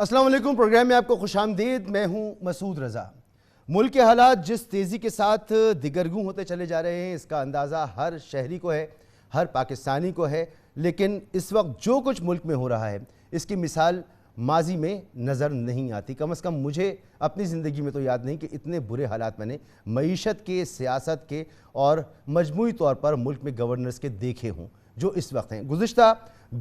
السلام علیکم، پروگرام میں آپ کو خوش آمدید۔ میں ہوں مسعود رضا۔ ملک کے حالات جس تیزی کے ساتھ دگرگوں ہوتے چلے جا رہے ہیں، اس کا اندازہ ہر شہری کو ہے، ہر پاکستانی کو ہے، لیکن اس وقت جو کچھ ملک میں ہو رہا ہے اس کی مثال ماضی میں نظر نہیں آتی۔ کم از کم مجھے اپنی زندگی میں تو یاد نہیں کہ اتنے برے حالات میں نے معیشت کے، سیاست کے اور مجموعی طور پر ملک میں گورنرز کے دیکھے ہوں جو اس وقت ہیں۔ گزشتہ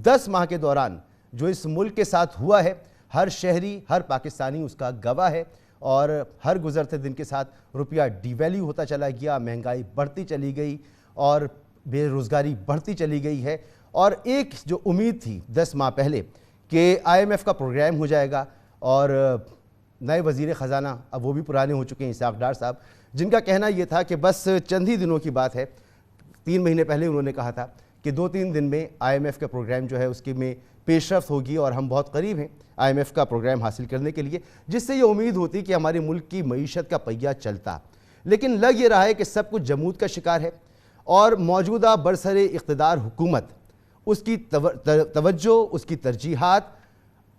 10 ماہ کے دوران جو اس ملک کے ساتھ ہوا ہے، ہر شہری، ہر پاکستانی اس کا گواہ ہے، اور ہر گزرتے دن کے ساتھ روپیہ ڈی ویلیو ہوتا چلا گیا، مہنگائی بڑھتی چلی گئی اور بے روزگاری بڑھتی چلی گئی ہے۔ اور ایک جو امید تھی 10 ماہ پہلے کہ IMF کا پروگرام ہو جائے گا، اور نئے وزیر خزانہ، اب وہ بھی پرانے ہو چکے ہیں، اسحاق ڈار صاحب، جن کا کہنا یہ تھا کہ بس چند ہی دنوں کی بات ہے، 3 مہینے پہلے انہوں نے کہا تھا کہ 2-3 دن میں IMF کا پروگرام جو ہے اس کے میں پیش رفت ہوگی، اور ہم بہت قریب ہیں IMF کا پروگرام حاصل کرنے کے لیے، جس سے یہ امید ہوتی کہ ہمارے ملک کی معیشت کا پہیہ چلتا۔ لیکن لگ یہ رہا ہے کہ سب کچھ جمود کا شکار ہے، اور موجودہ برسر اقتدار حکومت، اس کی توجہ، اس کی ترجیحات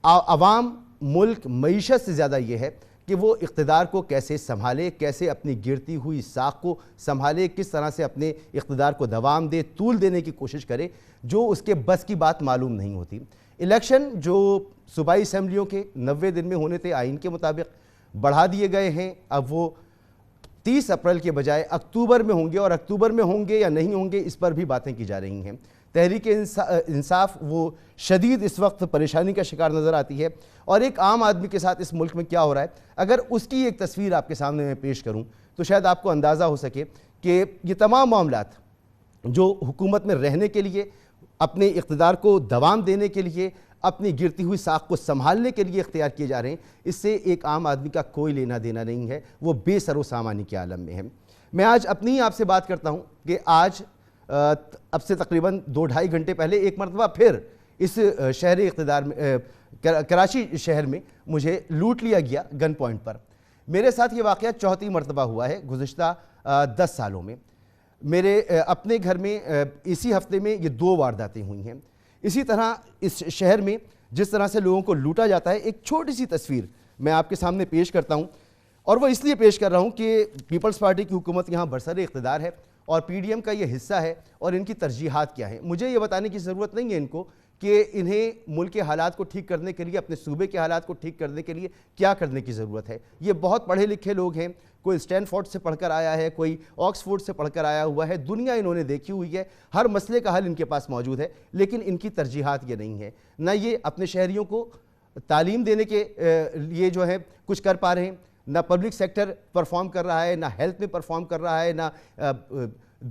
عوام، ملک، معیشت سے زیادہ یہ ہے کہ وہ اقتدار کو کیسے سنبھالے، کیسے اپنی گرتی ہوئی ساکھ کو سنبھالے، کس طرح سے اپنے اقتدار کو دوام دے، طول دینے کی کوشش کرے، جو اس کے بس کی بات معلوم نہیں ہوتی۔ الیکشن جو صوبائی اسمبلیوں کے 90 دن میں ہونے تھے آئین کے مطابق، بڑھا دیے گئے ہیں۔ اب وہ 30 اپریل کے بجائے اکتوبر میں ہوں گے، اور اکتوبر میں ہوں گے یا نہیں ہوں گے اس پر بھی باتیں کی جا رہی ہیں۔ تحریک انصاف وہ شدید اس وقت پریشانی کا شکار نظر آتی ہے، اور ایک عام آدمی کے ساتھ اس ملک میں کیا ہو رہا ہے، اگر اس کی ایک تصویر آپ کے سامنے میں پیش کروں تو شاید آپ کو اندازہ ہو سکے کہ یہ تمام معاملات جو حکومت میں رہنے کے لیے، اپنے اقتدار کو دوام دینے کے لیے، اپنی گرتی ہوئی ساکھ کو سنبھالنے کے لیے اختیار کیے جا رہے ہیں، اس سے ایک عام آدمی کا کوئی لینا دینا نہیں ہے، وہ بے سر و سامانی کے عالم میں ہے۔ میں آج اپنی ہی آپ سے بات کرتا ہوں کہ آج اب سے تقریباً 2-2.5 گھنٹے پہلے ایک مرتبہ پھر اس شہر اقتدار میں، کراچی شہر میں مجھے لوٹ لیا گیا گن پوائنٹ پر۔ میرے ساتھ یہ واقعہ 4تھی مرتبہ ہوا ہے گزشتہ 10 سالوں میں۔ میرے اپنے گھر میں اسی ہفتے میں یہ 2 وارداتیں ہوئی ہیں۔ اسی طرح اس شہر میں جس طرح سے لوگوں کو لوٹا جاتا ہے، ایک چھوٹی سی تصویر میں آپ کے سامنے پیش کرتا ہوں، اور وہ اس لیے پیش کر رہا ہوں کہ پیپلز پارٹی کی حکومت یہاں برسر اقتدار ہے، اور PDM کا یہ حصہ ہے، اور ان کی ترجیحات کیا ہیں۔ مجھے یہ بتانے کی ضرورت نہیں ہے ان کو کہ انہیں ملک کے حالات کو ٹھیک کرنے کے لیے، اپنے صوبے کے حالات کو ٹھیک کرنے کے لیے کیا کرنے کی ضرورت ہے۔ یہ بہت پڑھے لکھے لوگ ہیں، کوئی اسٹینفورڈ سے پڑھ کر آیا ہے، کوئی آکسفورڈ سے پڑھ کر آیا ہوا ہے، دنیا انہوں نے دیکھی ہوئی ہے، ہر مسئلے کا حل ان کے پاس موجود ہے، لیکن ان کی ترجیحات یہ نہیں ہے۔ نہ یہ اپنے شہریوں کو تعلیم دینے کے لیے جو ہے کچھ کر پا رہے ہیں، نہ پبلک سیکٹر پرفارم کر رہا ہے، نہ ہیلتھ میں پرفارم کر رہا ہے، نہ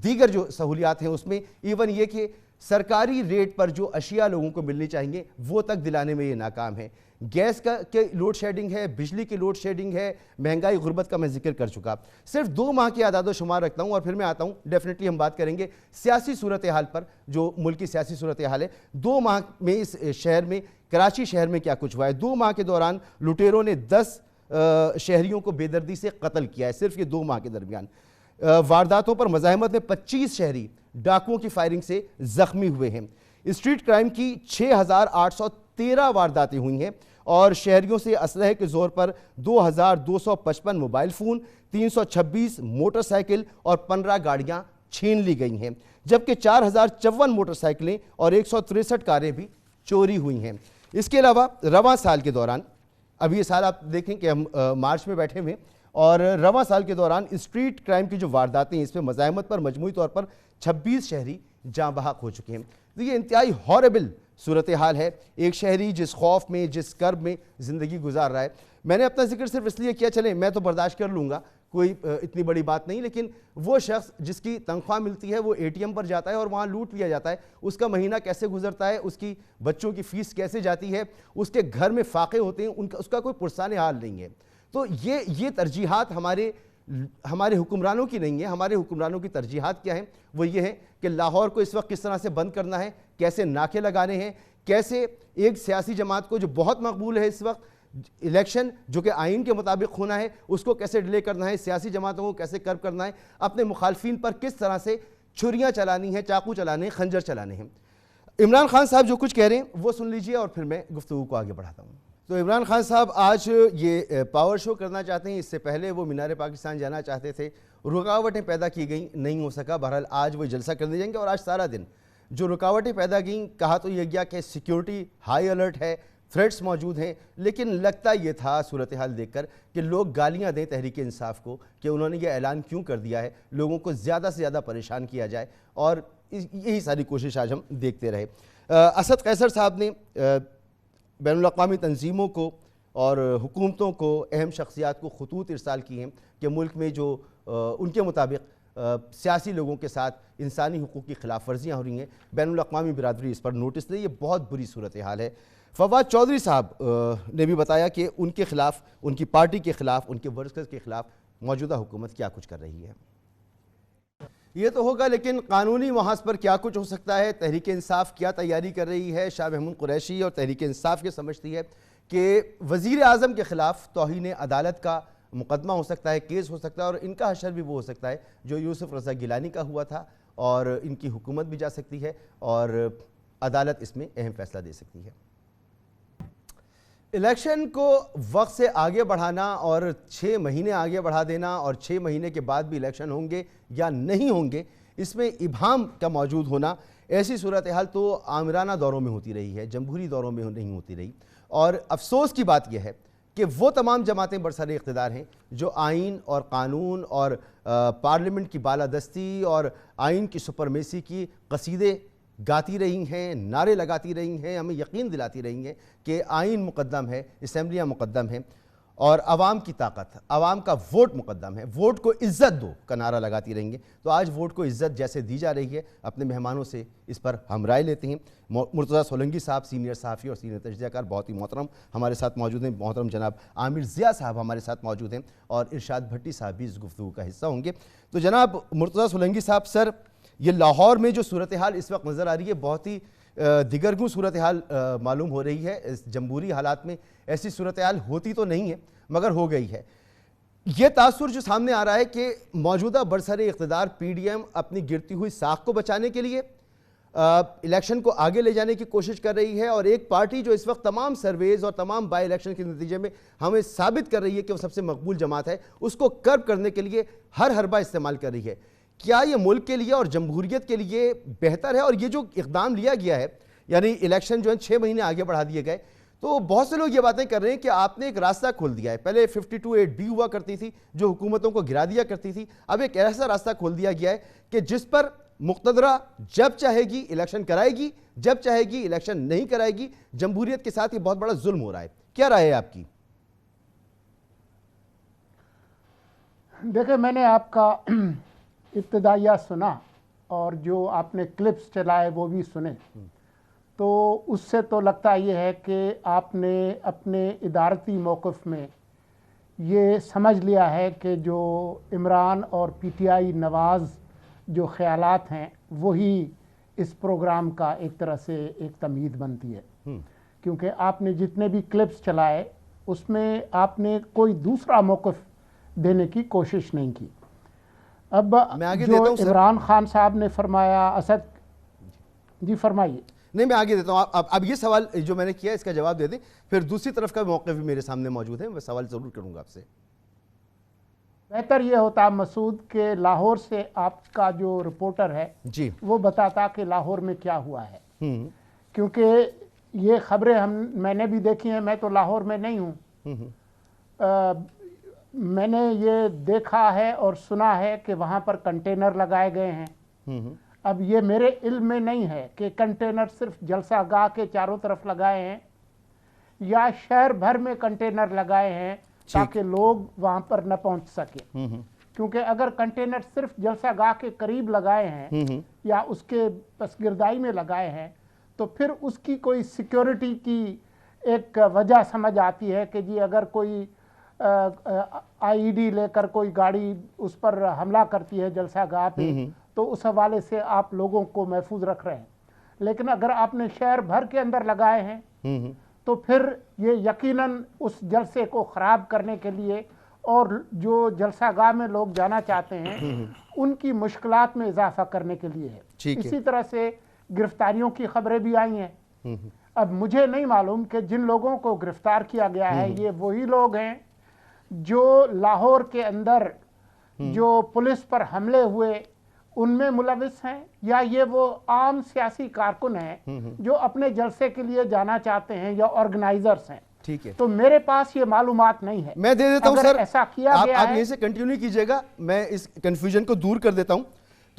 دیگر جو سہولیات ہیں اس میں، ایون یہ کہ سرکاری ریٹ پر جو اشیاء لوگوں کو ملنی چاہیے وہ تک دلانے میں یہ ناکام ہے۔ گیس کا لوڈ شیڈنگ ہے، بجلی کی لوڈ شیڈنگ ہے، مہنگائی، غربت کا میں ذکر کر چکا۔ صرف 2 ماہ کے اعداد و شمار رکھتا ہوں، اور پھر میں آتا ہوں، ڈیفینیٹلی ہم بات کریں گے سیاسی صورتحال پر، جو ملک کی سیاسی صورتحال ہے۔ 2 ماہ میں اس شہر میں، کراچی شہر میں کیا کچھ ہوا ہے۔ 2 ماہ کے دوران لٹیروں نے 10 شہریوں کو بے دردی سے قتل کیا ہے، صرف یہ 2 ماہ کے درمیان۔ وارداتوں پر مزاحمت میں 25 شہری ڈاکوؤں کی فائرنگ سے زخمی ہوئے ہیں۔ اسٹریٹ کرائم کی 6813 وارداتیں ہوئی ہیں، اور شہریوں سے اسلحے کے زور پر 2255 موبائل فون، 326 موٹر سائیکل اور 15 گاڑیاں چھین لی گئی ہیں، جبکہ 4054 موٹر سائیکلیں اور 163 کاریں بھی چوری ہوئی ہیں۔ اس کے علاوہ رواں سال کے دوران، اب یہ سال آپ دیکھیں کہ ہم مارچ میں بیٹھے ہوئے، اور رواں سال کے دوران اسٹریٹ کرائم کی جو وارداتیں ہیں، اس میں مزاحمت پر مجموعی طور پر 26 شہری جاں بحق ہو چکے ہیں۔ تو یہ انتہائی ہاربل صورتحال ہے، ایک شہری جس خوف میں، جس کرب میں زندگی گزار رہا ہے۔ میں نے اپنا ذکر صرف اس لیے کیا، چلیں میں تو برداشت کر لوں گا، کوئی اتنی بڑی بات نہیں، لیکن وہ شخص جس کی تنخواہ ملتی ہے، وہ ATM پر جاتا ہے اور وہاں لوٹ لیا جاتا ہے، اس کا مہینہ کیسے گزرتا ہے، اس کی بچوں کی فیس کیسے جاتی ہے، اس کے گھر میں فاقے ہوتے ہیں، اس کا کوئی پرسان حال نہیں ہے۔ تو یہ ترجیحات ہمارے حکمرانوں کی نہیں ہے۔ ہمارے حکمرانوں کی ترجیحات کیا ہیں؟ وہ یہ ہے کہ لاہور کو اس وقت کس طرح سے بند کرنا ہے، کیسے ناکے لگانے ہیں، کیسے ایک سیاسی جماعت کو جو بہت مقبول ہے اس وقت، الیکشن جو کہ آئین کے مطابق ہونا ہے، اس کو کیسے ڈیلے کرنا ہے، سیاسی جماعتوں کو کیسے کرب کرنا ہے، اپنے مخالفین پر کس طرح سے چھریاں چلانی ہیں، چاقو چلانے ہیں، خنجر چلانے ہیں۔ عمران خان صاحب جو کچھ کہہ رہے ہیں وہ سن لیجئے، اور پھر میں گفتگو کو آگے بڑھاتا ہوں۔ تو عمران خان صاحب آج یہ پاور شو کرنا چاہتے ہیں، اس سے پہلے وہ مینار پاکستان جانا چاہتے تھے، رکاوٹیں پیدا کی گئیں، نہیں ہو سکا، بہرحال آج وہ جلسہ کرنے جائیں گے۔ اور آج سارا دن جو رکاوٹیں پیدا گئیں، کہا تو یہ گیا کہ سیکیورٹی ہائی الرٹ ہے، تھریٹس موجود ہیں، لیکن لگتا یہ تھا صورتحال دیکھ کر کہ لوگ گالیاں دیں تحریک انصاف کو کہ انہوں نے یہ اعلان کیوں کر دیا ہے، لوگوں کو زیادہ سے زیادہ پریشان کیا جائے، اور یہی ساری کوشش آج ہم دیکھتے رہے۔ اسد قیصر صاحب نے بین الاقوامی تنظیموں کو اور حکومتوں کو، اہم شخصیات کو خطوط ارسال کی ہیں کہ ملک میں جو ان کے مطابق سیاسی لوگوں کے ساتھ انسانی حقوق کی خلاف ورزیاں ہو رہی ہیں، بین الاقوامی برادری اس پر نوٹس دے، یہ بہت بری صورتحال ہے۔ فواد چودھری صاحب نے بھی بتایا کہ ان کے خلاف، ان کی پارٹی کے خلاف، ان کے ورکرز کے خلاف موجودہ حکومت کیا کچھ کر رہی ہے۔ یہ تو ہوگا، لیکن قانونی محاذ پر کیا کچھ ہو سکتا ہے؟ تحریک انصاف کیا تیاری کر رہی ہے؟ شاہ محمود قریشی اور تحریک انصاف یہ سمجھتی ہے کہ وزیر اعظم کے خلاف توہین عدالت کا مقدمہ ہو سکتا ہے، کیس ہو سکتا ہے، اور ان کا حشر بھی وہ ہو سکتا ہے جو یوسف رضا گیلانی کا ہوا تھا، اور ان کی حکومت بھی جا سکتی ہے اور عدالت اس میں اہم فیصلہ دے سکتی ہے۔ الیکشن کو وقت سے آگے بڑھانا اور 6 مہینے آگے بڑھا دینا، اور 6 مہینے کے بعد بھی الیکشن ہوں گے یا نہیں ہوں گے، اس میں ابہام کا موجود ہونا، ایسی صورتحال تو آمرانہ دوروں میں ہوتی رہی ہے، جمہوری دوروں میں نہیں ہوتی رہی۔ اور افسوس کی بات یہ ہے کہ وہ تمام جماعتیں برسر اقتدار ہیں جو آئین اور قانون اور پارلیمنٹ کی بالادستی اور آئین کی سپرمیسی کی قصیدے گاتی رہی ہیں، نعرے لگاتی رہی ہیں، ہمیں یقین دلاتی رہی ہیں کہ آئین مقدم ہے، اسمبلیاں مقدم ہیں، اور عوام کی طاقت، عوام کا ووٹ مقدم ہے، ووٹ کو عزت دو کا نعرہ لگاتی رہیں گے۔ تو آج ووٹ کو عزت جیسے دی جا رہی ہے، اپنے مہمانوں سے اس پر ہم رائے لیتے ہیں۔ مرتضیٰ سولنگی صاحب سینئر صحافی اور سینئر تجزیہ کار بہت ہی محترم ہمارے ساتھ موجود ہیں، محترم جناب عامر ضیاء صاحب ہمارے ساتھ موجود ہیں، اور ارشاد بھٹی صاحب بھی اس گفتگو کا حصہ ہوں گے۔ تو جناب مرتضیٰ سولنگی صاحب، سر یہ لاہور میں جو صورتحال اس وقت نظر آ رہی ہے بہت ہی دیگرگوں صورتحال معلوم ہو رہی ہے، اس جمہوری حالات میں ایسی صورتحال ہوتی تو نہیں ہے مگر ہو گئی ہے۔ یہ تاثر جو سامنے آ رہا ہے کہ موجودہ برسر اقتدار پی ڈی ایم اپنی گرتی ہوئی ساکھ کو بچانے کے لیے الیکشن کو آگے لے جانے کی کوشش کر رہی ہے، اور ایک پارٹی جو اس وقت تمام سرویز اور تمام بائی الیکشن کے نتیجے میں ہمیں ثابت کر رہی ہے کہ وہ سب سے مقبول جماعت ہے، اس کو کرب کرنے کے لیے ہر حربہ استعمال کر رہی ہے۔ کیا یہ ملک کے لیے اور جمہوریت کے لیے بہتر ہے؟ اور یہ جو اقدام لیا گیا ہے، یعنی الیکشن جو ہے 6 مہینے آگے بڑھا دیے گئے، تو بہت سے لوگ یہ باتیں کر رہے ہیں کہ آپ نے ایک راستہ کھول دیا ہے۔ پہلے 52(8) ہوا کرتی تھی جو حکومتوں کو گرا دیا کرتی تھی، اب ایک ایسا راستہ کھول دیا گیا ہے کہ جس پر مقتدرہ جب چاہے گی الیکشن کرائے گی، جب چاہے گی الیکشن نہیں کرائے گی۔ جمہوریت کے ساتھ یہ بہت بڑا ظلم ہو رہا ہے، کیا رائے ہے آپ کی؟ دیکھیں، میں نے آپ کا ابتدائیہ سنا اور جو آپ نے کلپس چلائے وہ بھی سنے، تو اس سے تو لگتا یہ ہے کہ آپ نے اپنے ادارتی موقف میں یہ سمجھ لیا ہے کہ جو عمران اور پی ٹی آئی نواز جو خیالات ہیں وہی اس پروگرام کا ایک طرح سے ایک تمہید بنتی ہے، کیونکہ آپ نے جتنے بھی کلپس چلائے اس میں آپ نے کوئی دوسرا موقف دینے کی کوشش نہیں کی۔ اب جو عمران خان صاحب نے فرمایا، اسد جی فرمائیے۔ نہیں، میں آگے دیتا ہوں، اب یہ سوال جو میں نے کیا اس کا جواب دے دیں، پھر دوسری طرف کا موقع بھی میرے سامنے موجود ہے، میں سوال ضرور کروں گا آپ سے۔ بہتر یہ ہوتا مسعود کہ لاہور سے آپ کا جو رپورٹر ہے جی وہ بتاتا کہ لاہور میں کیا ہوا ہے، کیونکہ یہ خبریں میں نے بھی دیکھی ہیں، میں تو لاہور میں نہیں ہوں، میں نے یہ دیکھا ہے اور سنا ہے کہ وہاں پر کنٹینر لگائے گئے ہیں۔ اب یہ میرے علم میں نہیں ہے کہ کنٹینر صرف جلسہ گاہ کے چاروں طرف لگائے ہیں یا شہر بھر میں کنٹینر لگائے ہیں تاکہ لوگ وہاں پر نہ پہنچ سکیں، کیونکہ اگر کنٹینر صرف جلسہ گاہ کے قریب لگائے ہیں یا اس کے پسگردائی میں لگائے ہیں تو پھر اس کی کوئی سیکیورٹی کی ایک وجہ سمجھ آتی ہے کہ جی اگر کوئی آئی ڈی لے کر کوئی گاڑی اس پر حملہ کرتی ہے جلسہ گاہ پہ تو اس حوالے سے آپ لوگوں کو محفوظ رکھ رہے ہیں، لیکن اگر آپ نے شہر بھر کے اندر لگائے ہیں تو پھر یہ یقیناً اس جلسے کو خراب کرنے کے لیے اور جو جلسہ گاہ میں لوگ جانا چاہتے ہیں ان کی مشکلات میں اضافہ کرنے کے لیے ہے۔ اسی طرح سے گرفتاریوں کی خبریں بھی آئی ہیں۔ اب مجھے نہیں معلوم کہ جن لوگوں کو گرفتار کیا گیا ہے یہ وہی لوگ ہیں جو لاہور کے اندر جو پولیس پر حملے ہوئے ان میں ملوث ہیں، یا یہ وہ عام سیاسی کارکن ہیں جو اپنے جلسے کے لیے جانا چاہتے ہیں یا آرگنائزرز ہیں. ٹھیک ہے، تو میرے پاس یہ معلومات نہیں ہے. میں دے دیتا ہوں سر، ایسا کیا گیا آپ ہے. یہیں سے کنٹینیو کیجئے گا، میں اس کنفیوژن کو دور کر دیتا ہوں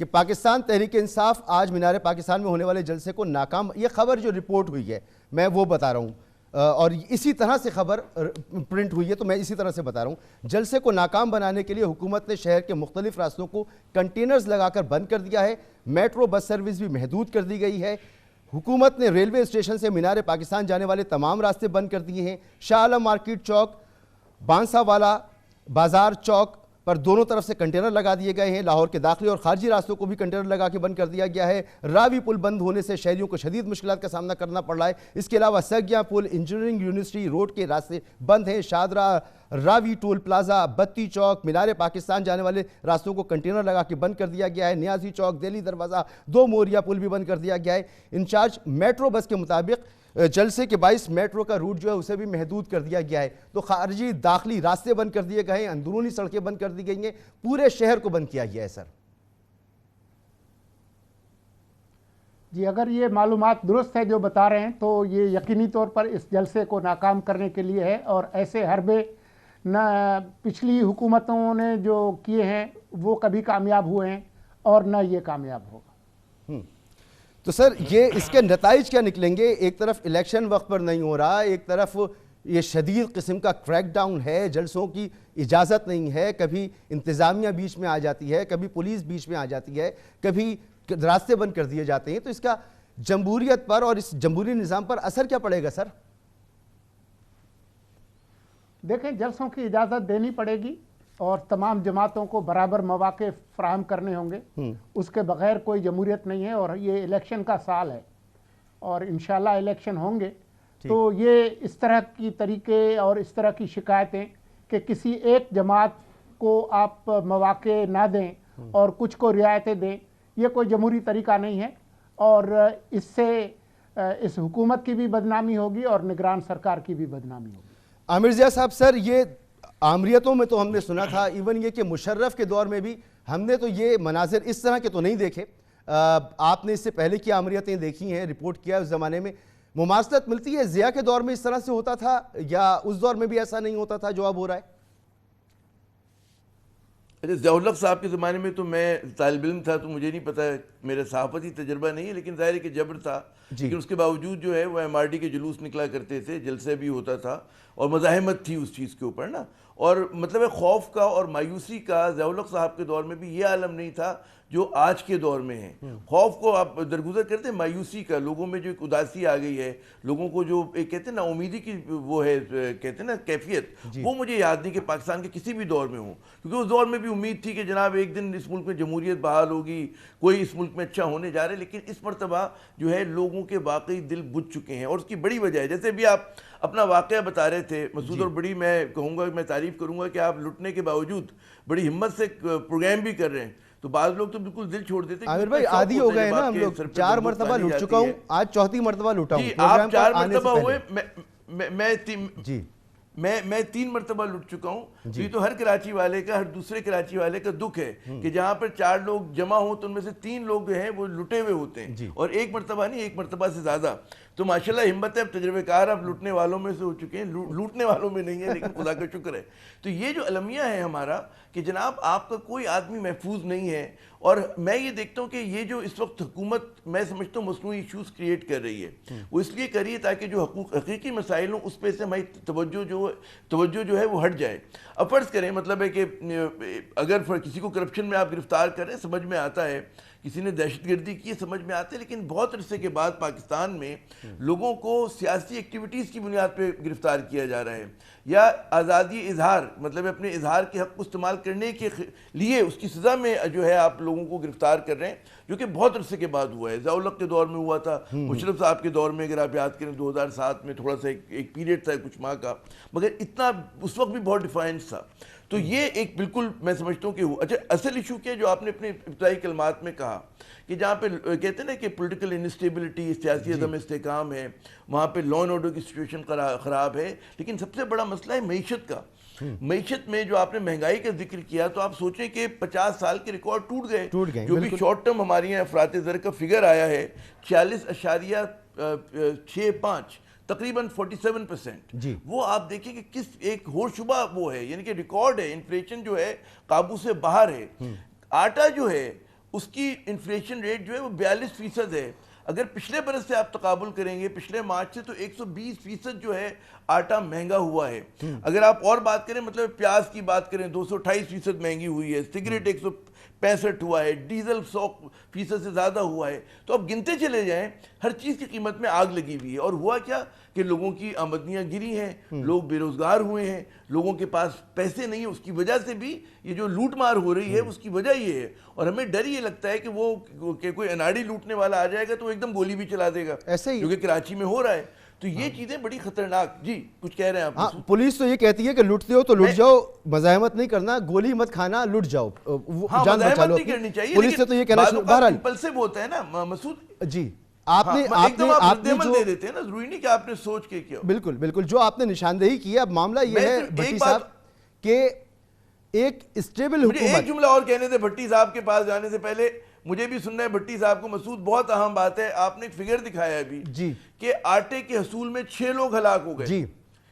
کہ پاکستان تحریک انصاف آج مینار پاکستان میں ہونے والے جلسے کو ناکام، یہ خبر جو رپورٹ ہوئی ہے میں وہ بتا رہا ہوں، اور اسی طرح سے خبر پرنٹ ہوئی ہے تو میں اسی طرح سے بتا رہا ہوں. جلسے کو ناکام بنانے کے لیے حکومت نے شہر کے مختلف راستوں کو کنٹینرز لگا کر بند کر دیا ہے. میٹرو بس سروس بھی محدود کر دی گئی ہے. حکومت نے ریلوے اسٹیشن سے مینار پاکستان جانے والے تمام راستے بند کر دیے ہیں. شاہ عالم مارکیٹ چوک، بانسا والا بازار چوک پر دونوں طرف سے کنٹینر لگا دیے گئے ہیں. لاہور کے داخلی اور خارجی راستوں کو بھی کنٹینر لگا کے بند کر دیا گیا ہے. راوی پل بند ہونے سے شہریوں کو شدید مشکلات کا سامنا کرنا پڑ رہا ہے. اس کے علاوہ سگیاں پل، انجینئرنگ یونیورسٹی روڈ کے راستے بند ہیں. شادرہ، راوی ٹول پلازا، بتی چوک، مینار پاکستان جانے والے راستوں کو کنٹینر لگا کے بند کر دیا گیا ہے. نیازی چوک، دہلی دروازہ، 2 موریا پل بھی بند کر دیا گیا ہے. انچارج میٹرو بس کے مطابق جلسے کے باعث میٹرو کا روٹ جو ہے اسے بھی محدود کر دیا گیا ہے. تو خارجی داخلی راستے بند کر دیے گئے ہیں، اندرونی سڑکیں بند کر دی گئی ہیں، پورے شہر کو بند کیا گیا ہے. سر جی، اگر یہ معلومات درست ہے جو بتا رہے ہیں تو یہ یقینی طور پر اس جلسے کو ناکام کرنے کے لیے ہے، اور ایسے حربے نہ پچھلی حکومتوں نے جو کیے ہیں وہ کبھی کامیاب ہوئے ہیں اور نہ یہ کامیاب ہوگا. تو سر یہ اس کے نتائج کیا نکلیں گے؟ ایک طرف الیکشن وقت پر نہیں ہو رہا، ایک طرف یہ شدید قسم کا کریک ڈاؤن ہے، جلسوں کی اجازت نہیں ہے، کبھی انتظامیہ بیچ میں آ جاتی ہے، کبھی پولیس بیچ میں آ جاتی ہے، کبھی راستے بند کر دیے جاتے ہیں. تو اس کا جمہوریت پر اور اس جمہوری نظام پر اثر کیا پڑے گا سر؟ دیکھیں، جلسوں کی اجازت دینی پڑے گی اور تمام جماعتوں کو برابر مواقع فراہم کرنے ہوں گے. اس کے بغیر کوئی جمہوریت نہیں ہے، اور یہ الیکشن کا سال ہے اور انشاءاللہ الیکشن ہوں گے. تو یہ اس طرح کی طریقے اور اس طرح کی شکایتیں کہ کسی ایک جماعت کو آپ مواقع نہ دیں اور کچھ کو رعایتیں دیں، یہ کوئی جمہوری طریقہ نہیں ہے، اور اس سے اس حکومت کی بھی بدنامی ہوگی اور نگران سرکار کی بھی بدنامی ہوگی. عامر ضیاء صاحب، سر یہ آمریتوں میں تو ہم نے سنا تھا، ایون یہ کہ مشرف کے دور میں بھی ہم نے تو یہ مناظر اس طرح کے تو نہیں دیکھے. آپ نے اس سے پہلے کی آمریتیں دیکھی ہیں، رپورٹ کیا ہے اس زمانے میں. مماثلت ملتی ہے ضیاء کے دور میں اس طرح سے ہوتا تھا یا اس دور میں بھی ایسا نہیں ہوتا تھا جو اب ہو رہا ہے؟ ضیاء الحق صاحب کے زمانے میں تو میں طالب علم تھا تو مجھے نہیں پتا، میرا صحافتی تجربہ نہیں ہے، لیکن ظاہر ہے کہ جبر تھا. لیکن اس کے باوجود جو ہے وہ ایم آر ڈی کے جلوس نکلا کرتے تھے، جلسے بھی ہوتا تھا اور مزاحمت تھی اس چیز کے اوپر نا. اور مطلب ہے خوف کا اور مایوسی کا ضیاء الحق صاحب کے دور میں بھی یہ عالم نہیں تھا جو آج کے دور میں ہے. خوف کو آپ درگزر کرتے ہیں، مایوسی کا، لوگوں میں جو ایک اداسی آ گئی ہے، لوگوں کو جو ایک کہتے ہیں نا امیدی کی وہ ہے کہتے ہیں نا کیفیت، وہ مجھے یاد نہیں کہ پاکستان کے کسی بھی دور میں ہوں. کیونکہ اس دور میں بھی امید تھی کہ جناب ایک دن اس ملک میں جمہوریت بحال ہوگی، کوئی اس ملک میں اچھا ہونے جا رہا ہے. لیکن اس مرتبہ جو ہے لوگوں کے واقعی دل بجھ چکے ہیں، اور اس کی بڑی وجہ ہے جیسے بھی آپ اپنا واقعہ بتا رہے تھے مسعود، اور بڑی میں کہوں گا، میں تعریف کروں گا کہ آپ لٹنے کے باوجود بڑی ہمت سے پروگرام بھی کر رہے ہیں. تو بعض لوگ تو بالکل دل چھوڑ دیتے ہیں. عامر بھائی عادی ہو گئے نا ہم لوگ، 4 مرتبہ لٹ چکا ہوں، آج 4تھی مرتبہ لٹا ہوں. جی آپ 4 مرتبہ ہوئے، میں 3 مرتبہ لٹ چکا ہوں. یہ تو ہر کراچی والے کا، ہر دوسرے کراچی والے کا دکھ ہے کہ جہاں پر 4 لوگ جمع ہوں تو ان میں سے 3 لوگ جو ہیں وہ لٹے ہوئے ہوتے ہیں، اور 1 مرتبہ نہیں، 1 مرتبہ سے زیادہ. تو ماشاءاللہ ہمت ہے، اب تجربہ کار اب لوٹنے والوں میں سے ہو چکے ہیں، لوٹنے والوں میں نہیں ہے، لیکن خدا کا شکر ہے. تو یہ جو المیہ ہے ہمارا کہ جناب آپ کا کوئی آدمی محفوظ نہیں ہے. اور میں یہ دیکھتا ہوں کہ یہ جو اس وقت حکومت میں سمجھتا ہوں مصنوعی ایشوز کریٹ کر رہی ہے، وہ اس لیے کر رہی ہے تاکہ جو حقیقی مسائل ہوں اس پہ سے ہماری توجہ جو ہے وہ ہٹ جائے. اب فرض کریں مطلب ہے کہ اگر کسی کو کرپشن میں آپ گرفتار کریں سمجھ میں آتا ہے، کسی نے دہشت گردی کی سمجھ میں آتے، لیکن بہت عرصے کے بعد پاکستان میں لوگوں کو سیاسی ایکٹیویٹیز کی بنیاد پہ گرفتار کیا جا رہا ہے، یا آزادی اظہار مطلب اپنے اظہار کے حق کو استعمال کرنے کے لیے اس کی سزا میں جو ہے آپ لوگوں کو گرفتار کر رہے ہیں، جو کہ بہت عرصے کے بعد ہوا ہے. ضیاء الحق کے دور میں ہوا تھا، مشرف صاحب کے دور میں اگر آپ یاد کریں 2007 میں تھوڑا سا ایک پیریڈ تھا کچھ ماہ کا، مگر اتنا اس وقت بھی بہت ڈیفائنس تھا. تو یہ ایک بالکل میں سمجھتا ہوں کہ اچھا اصل ایشو کیا جو آپ نے اپنے ابتدائی کلمات میں کہا کہا کہ جہاں پہ کہتے ہیں نا کہ پولیٹیکل انسٹیبلٹی، سیاسی عدم استحکام ہے، وہاں پہ لا اینڈ آرڈر کی سچویشن خراب ہے، لیکن سب سے بڑا مسئلہ ہے معیشت کا. معیشت میں جو آپ نے مہنگائی کا ذکر کیا تو آپ سوچیں کہ 50 سال کے ریکارڈ ٹوٹ گئے. جو بھی شارٹ ٹرم ہماری یہاں افراط زر کا فگر آیا ہے 46.65 تقریباً 47%. وہ آپ دیکھیں کہ کس ایک ہو شبہ وہ ہے، یعنی کہ ریکارڈ ہے. انفلیشن جو ہے قابو سے باہر ہے. آٹا جو ہے اس کی انفلیشن ریٹ جو ہے وہ 42% ہے. اگر پچھلے برس سے آپ تقابل کریں گے پچھلے مارچ سے تو 120% جو ہے آٹا مہنگا ہوا ہے. اگر آپ اور بات کریں مطلب پیاز کی بات کریں 228% مہنگی ہوئی ہے، سگریٹ 165 ہوا ہے، ڈیزل 100% سے زیادہ ہوا ہے. تو اب گنتے چلے جائیں ہر چیز کی قیمت میں آگ لگی ہوئی ہے. اور ہوا کیا کہ لوگوں کی آمدنیاں گری ہیں، لوگ بے روزگار ہوئے ہیں، لوگوں کے پاس پیسے نہیں ہیں. اس کی وجہ سے بھی یہ جو لوٹ مار ہو رہی ہے اس کی وجہ یہ ہے. اور ہمیں ڈر یہ لگتا ہے کہ وہ کوئی اناڑی لوٹنے والا آ جائے گا تو وہ ایک دم گولی بھی چلا دے گا، جو کہ کراچی میں ہو رہا ہے. تو یہ چیزیں بڑی خطرناک. جی کچھ کہہ رہے ہیں آپ؟ پولیس تو یہ کہتی ہے کہ لوٹتے ہو تو لٹ جاؤ، مزاحمت نہیں کرنا، گولی مت کھانا، لٹ جاؤ، جان بچا لو. پولیس سے تو یہ کہنا بہرحال امپلسو ہوتا ہے نا مسعود جی. آپ نے دے دیتے ہیں نا، ضروری نہیں کہ آپ نے سوچ کے کیا. بالکل بالکل جو آپ نے نشاندہی کی ہے. اب معاملہ یہ ہے بھٹی صاحب کہ ایک اسٹیبل حکومت. ایک جملہ اور کہنے تھے بھٹی صاحب کے پاس جانے سے پہلے، مجھے بھی سننا ہے بھٹی صاحب کو. مسعود بہت اہم بات ہے، آپ نے ایک فگر دکھایا ابھی کہ آٹے کے حصول میں 6 لوگ ہلاک ہو گئے.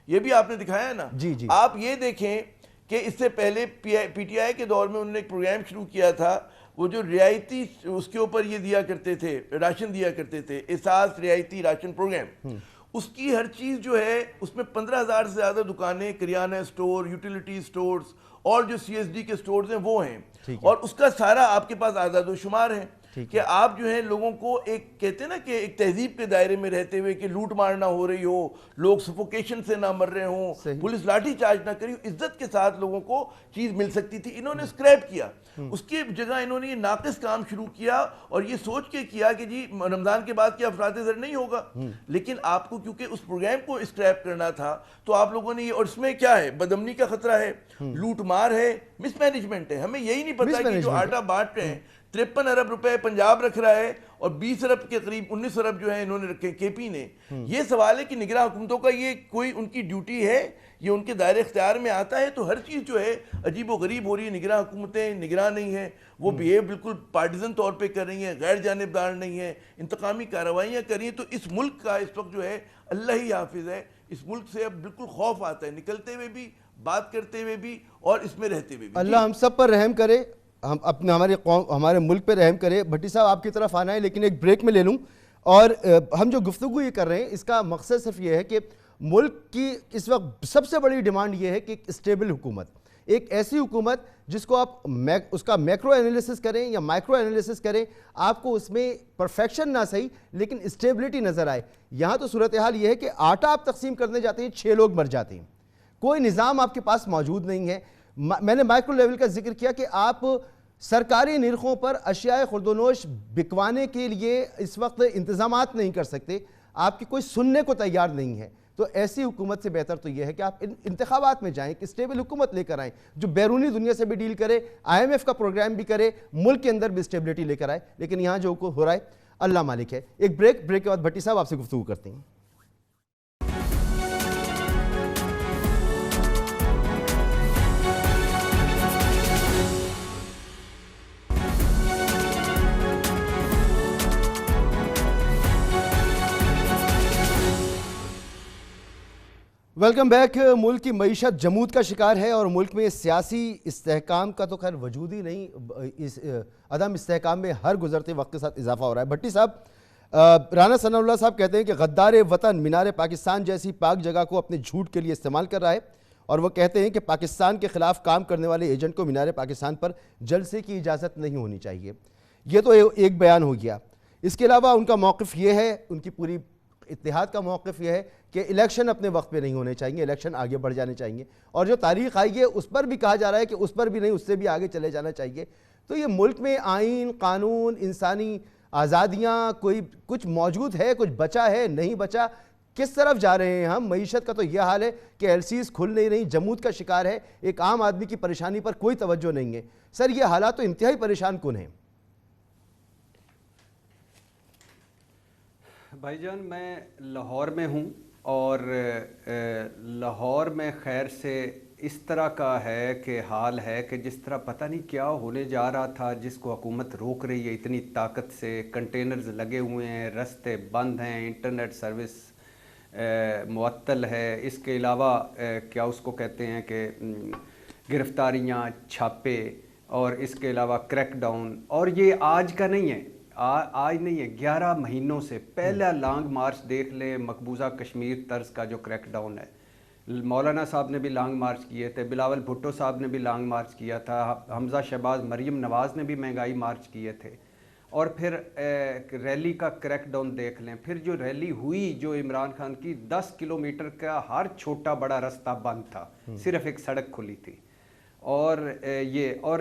یہ بھی آپ نے دکھایا ہے نا. آپ یہ دیکھیں کہ اس سے پہلے پی ٹی آئی کے دور میں انہوں نے ایک پروگرام شروع کیا تھا، وہ جو رعایتی اس کے اوپر یہ دیا کرتے تھے، راشن دیا کرتے تھے، احساس رعایتی راشن پروگرام. اس کی ہر چیز جو ہے اس میں 15,000 سے زیادہ دکانیں، کریانہ سٹور، یوٹیلیٹی سٹورز اور جو سی ایس ڈی کے سٹورز ہیں وہ ہیں. اور اس کا سارا آپ کے پاس اعداد و شمار ہے کہ آپ جو ہے لوگوں کو ایک کہتے ہیں نا کہ ایک تہذیب کے دائرے میں رہتے ہوئے کہ لوٹ مارنا ہو رہی ہو، لوگ سفوکیشن سے نہ مر رہے ہوں، پولیس لاٹھی چارج نہ کری، عزت کے ساتھ لوگوں کو چیز مل سکتی تھی. انہوں نے اسکریپ کیا. اس کی جگہ انہوں نے یہ ناقص کام شروع کیا اور یہ سوچ کے کیا کہ جی رمضان کے بعد کیا افراط زر نہیں ہوگا. لیکن آپ کو کیونکہ اس پروگرام کو اسکریپ کرنا تھا تو آپ لوگوں نے یہ، اور اس میں کیا ہے، بدامنی کا خطرہ ہے، لوٹ مار ہے، مس مینجمنٹ ہے. ہمیں یہی نہیں پتا کہ جو آٹا بانٹ رہے ہیں 53 ارب روپے پنجاب رکھ رہا ہے اور 20 ارب کے قریب 19 ارب جو ہے انہوں نے رکھے کے پی نے. یہ سوال ہے کہ نگراں حکومتوں کا یہ کوئی ان کی ڈیوٹی ہے، یہ ان کے دائرے اختیار میں آتا ہے. تو ہر چیز جو ہے عجیب و غریب ہو رہی ہے. نگراں حکومتیں نگراں نہیں ہیں، وہ بیہیو بالکل پارٹیزن طور پہ کر رہی ہیں، غیر جانبدار نہیں ہیں، انتقامی کارروائیاں کر رہی ہیں. تو اس ملک کا اس وقت جو ہے اللہ ہی حافظ ہے. اس ملک سے اب بالکل خوف آتا ہے، نکلتے ہوئے بھی، بات کرتے ہوئے بھی اور اس میں رہتے ہوئے بھی. اللہ ہم سب پر رحم کرے، ہم اپنے ہمارے ملک پہ رحم کرے. بھٹی صاحب آپ کی طرف آنا ہے لیکن ایک بریک میں لے لوں. اور ہم جو گفتگو یہ کر رہے ہیں اس کا مقصد صرف یہ ہے کہ ملک کی اس وقت سب سے بڑی ڈیمانڈ یہ ہے کہ ایک اسٹیبل حکومت، ایک ایسی حکومت جس کو آپ اس کا میکرو انالیسس کریں یا مائکرو انالیسس کریں، آپ کو اس میں پرفیکشن نہ صحیح لیکن اسٹیبلٹی نظر آئے. یہاں تو صورتحال یہ ہے کہ آٹا آپ تقسیم کرنے جاتے ہیں 6 لوگ مر جاتے ہیں، کوئی نظام آپ کے پاس موجود نہیں ہے. میں نے مائکرو لیول کا ذکر کیا کہ آپ سرکاری نرخوں پر اشیاء خورد و نوش بکوانے کے لیے اس وقت انتظامات نہیں کر سکتے، آپ کی کوئی سننے کو تیار نہیں ہے. تو ایسی حکومت سے بہتر تو یہ ہے کہ آپ انتخابات میں جائیں، کہ اسٹیبل حکومت لے کر آئیں جو بیرونی دنیا سے بھی ڈیل کرے، IMF کا پروگرام بھی کرے، ملک کے اندر بھی اسٹیبلٹی لے کر آئے. لیکن یہاں جو ہو رہا ہے اللہ مالک ہے. ایک بریک کے بعد بھٹی صاحب آپ سے گفتگو کرتے ہیں. Welcome back. ملک کی معیشت جمود کا شکار ہے اور ملک میں سیاسی استحکام کا تو خیر وجود ہی نہیں، اس عدم استحکام میں ہر گزرتے وقت کے ساتھ اضافہ ہو رہا ہے. بھٹی صاحب، رانا ثناء اللہ صاحب کہتے ہیں کہ غدار وطن مینار پاکستان جیسی پاک جگہ کو اپنے جھوٹ کے لیے استعمال کر رہا ہے، اور وہ کہتے ہیں کہ پاکستان کے خلاف کام کرنے والے ایجنٹ کو مینار پاکستان پر جلسے کی اجازت نہیں ہونی چاہیے. یہ تو ایک بیان ہو گیا. اس کے علاوہ ان کا موقف یہ ہے، ان کی پوری اتحاد کا موقف یہ ہے کہ الیکشن اپنے وقت پہ نہیں ہونے چاہیے، الیکشن آگے بڑھ جانے چاہیے، اور جو تاریخ آئی ہے اس پر بھی کہا جا رہا ہے کہ اس پر بھی نہیں، اس سے بھی آگے چلے جانا چاہیے. تو یہ ملک میں آئین، قانون، انسانی آزادیاں کوئی کچھ موجود ہے، کچھ بچا ہے، نہیں بچا، کس طرف جا رہے ہیں ہم؟ معیشت کا تو یہ حال ہے کہ ایل سیز کھل نہیں رہی، جمود کا شکار ہے، ایک عام آدمی کی پریشانی پر کوئی توجہ نہیں ہے. سر یہ حالات تو انتہائی پریشان کن ہیں. بھائی جان میں لاہور میں ہوں اور لاہور میں خیر سے اس طرح کا ہے کہ حال ہے کہ جس طرح پتہ نہیں کیا ہونے جا رہا تھا، جس کو حکومت روک رہی ہے اتنی طاقت سے، کنٹینرز لگے ہوئے ہیں، رستے بند ہیں، انٹرنیٹ سروس معطل ہے، اس کے علاوہ کیا اس کو کہتے ہیں کہ گرفتاریاں، چھاپے، اور اس کے علاوہ کریک ڈاؤن. اور یہ آج کا نہیں ہے، آج نہیں ہے، 11 مہینوں سے. پہلا لانگ مارچ دیکھ لیں مقبوضہ کشمیر طرز کا جو کریک ڈاؤن ہے. مولانا صاحب نے بھی لانگ مارچ کیے تھے، بلاول بھٹو صاحب نے بھی لانگ مارچ کیا تھا، حمزہ شہباز، مریم نواز نے بھی مہنگائی مارچ کیے تھے. اور پھر ریلی کا کریک ڈاؤن دیکھ لیں. پھر جو ریلی ہوئی جو عمران خان کی، 10 کلومیٹر کا ہر چھوٹا بڑا رستہ بند تھا، صرف ایک سڑک کھلی تھی. اور یہ اور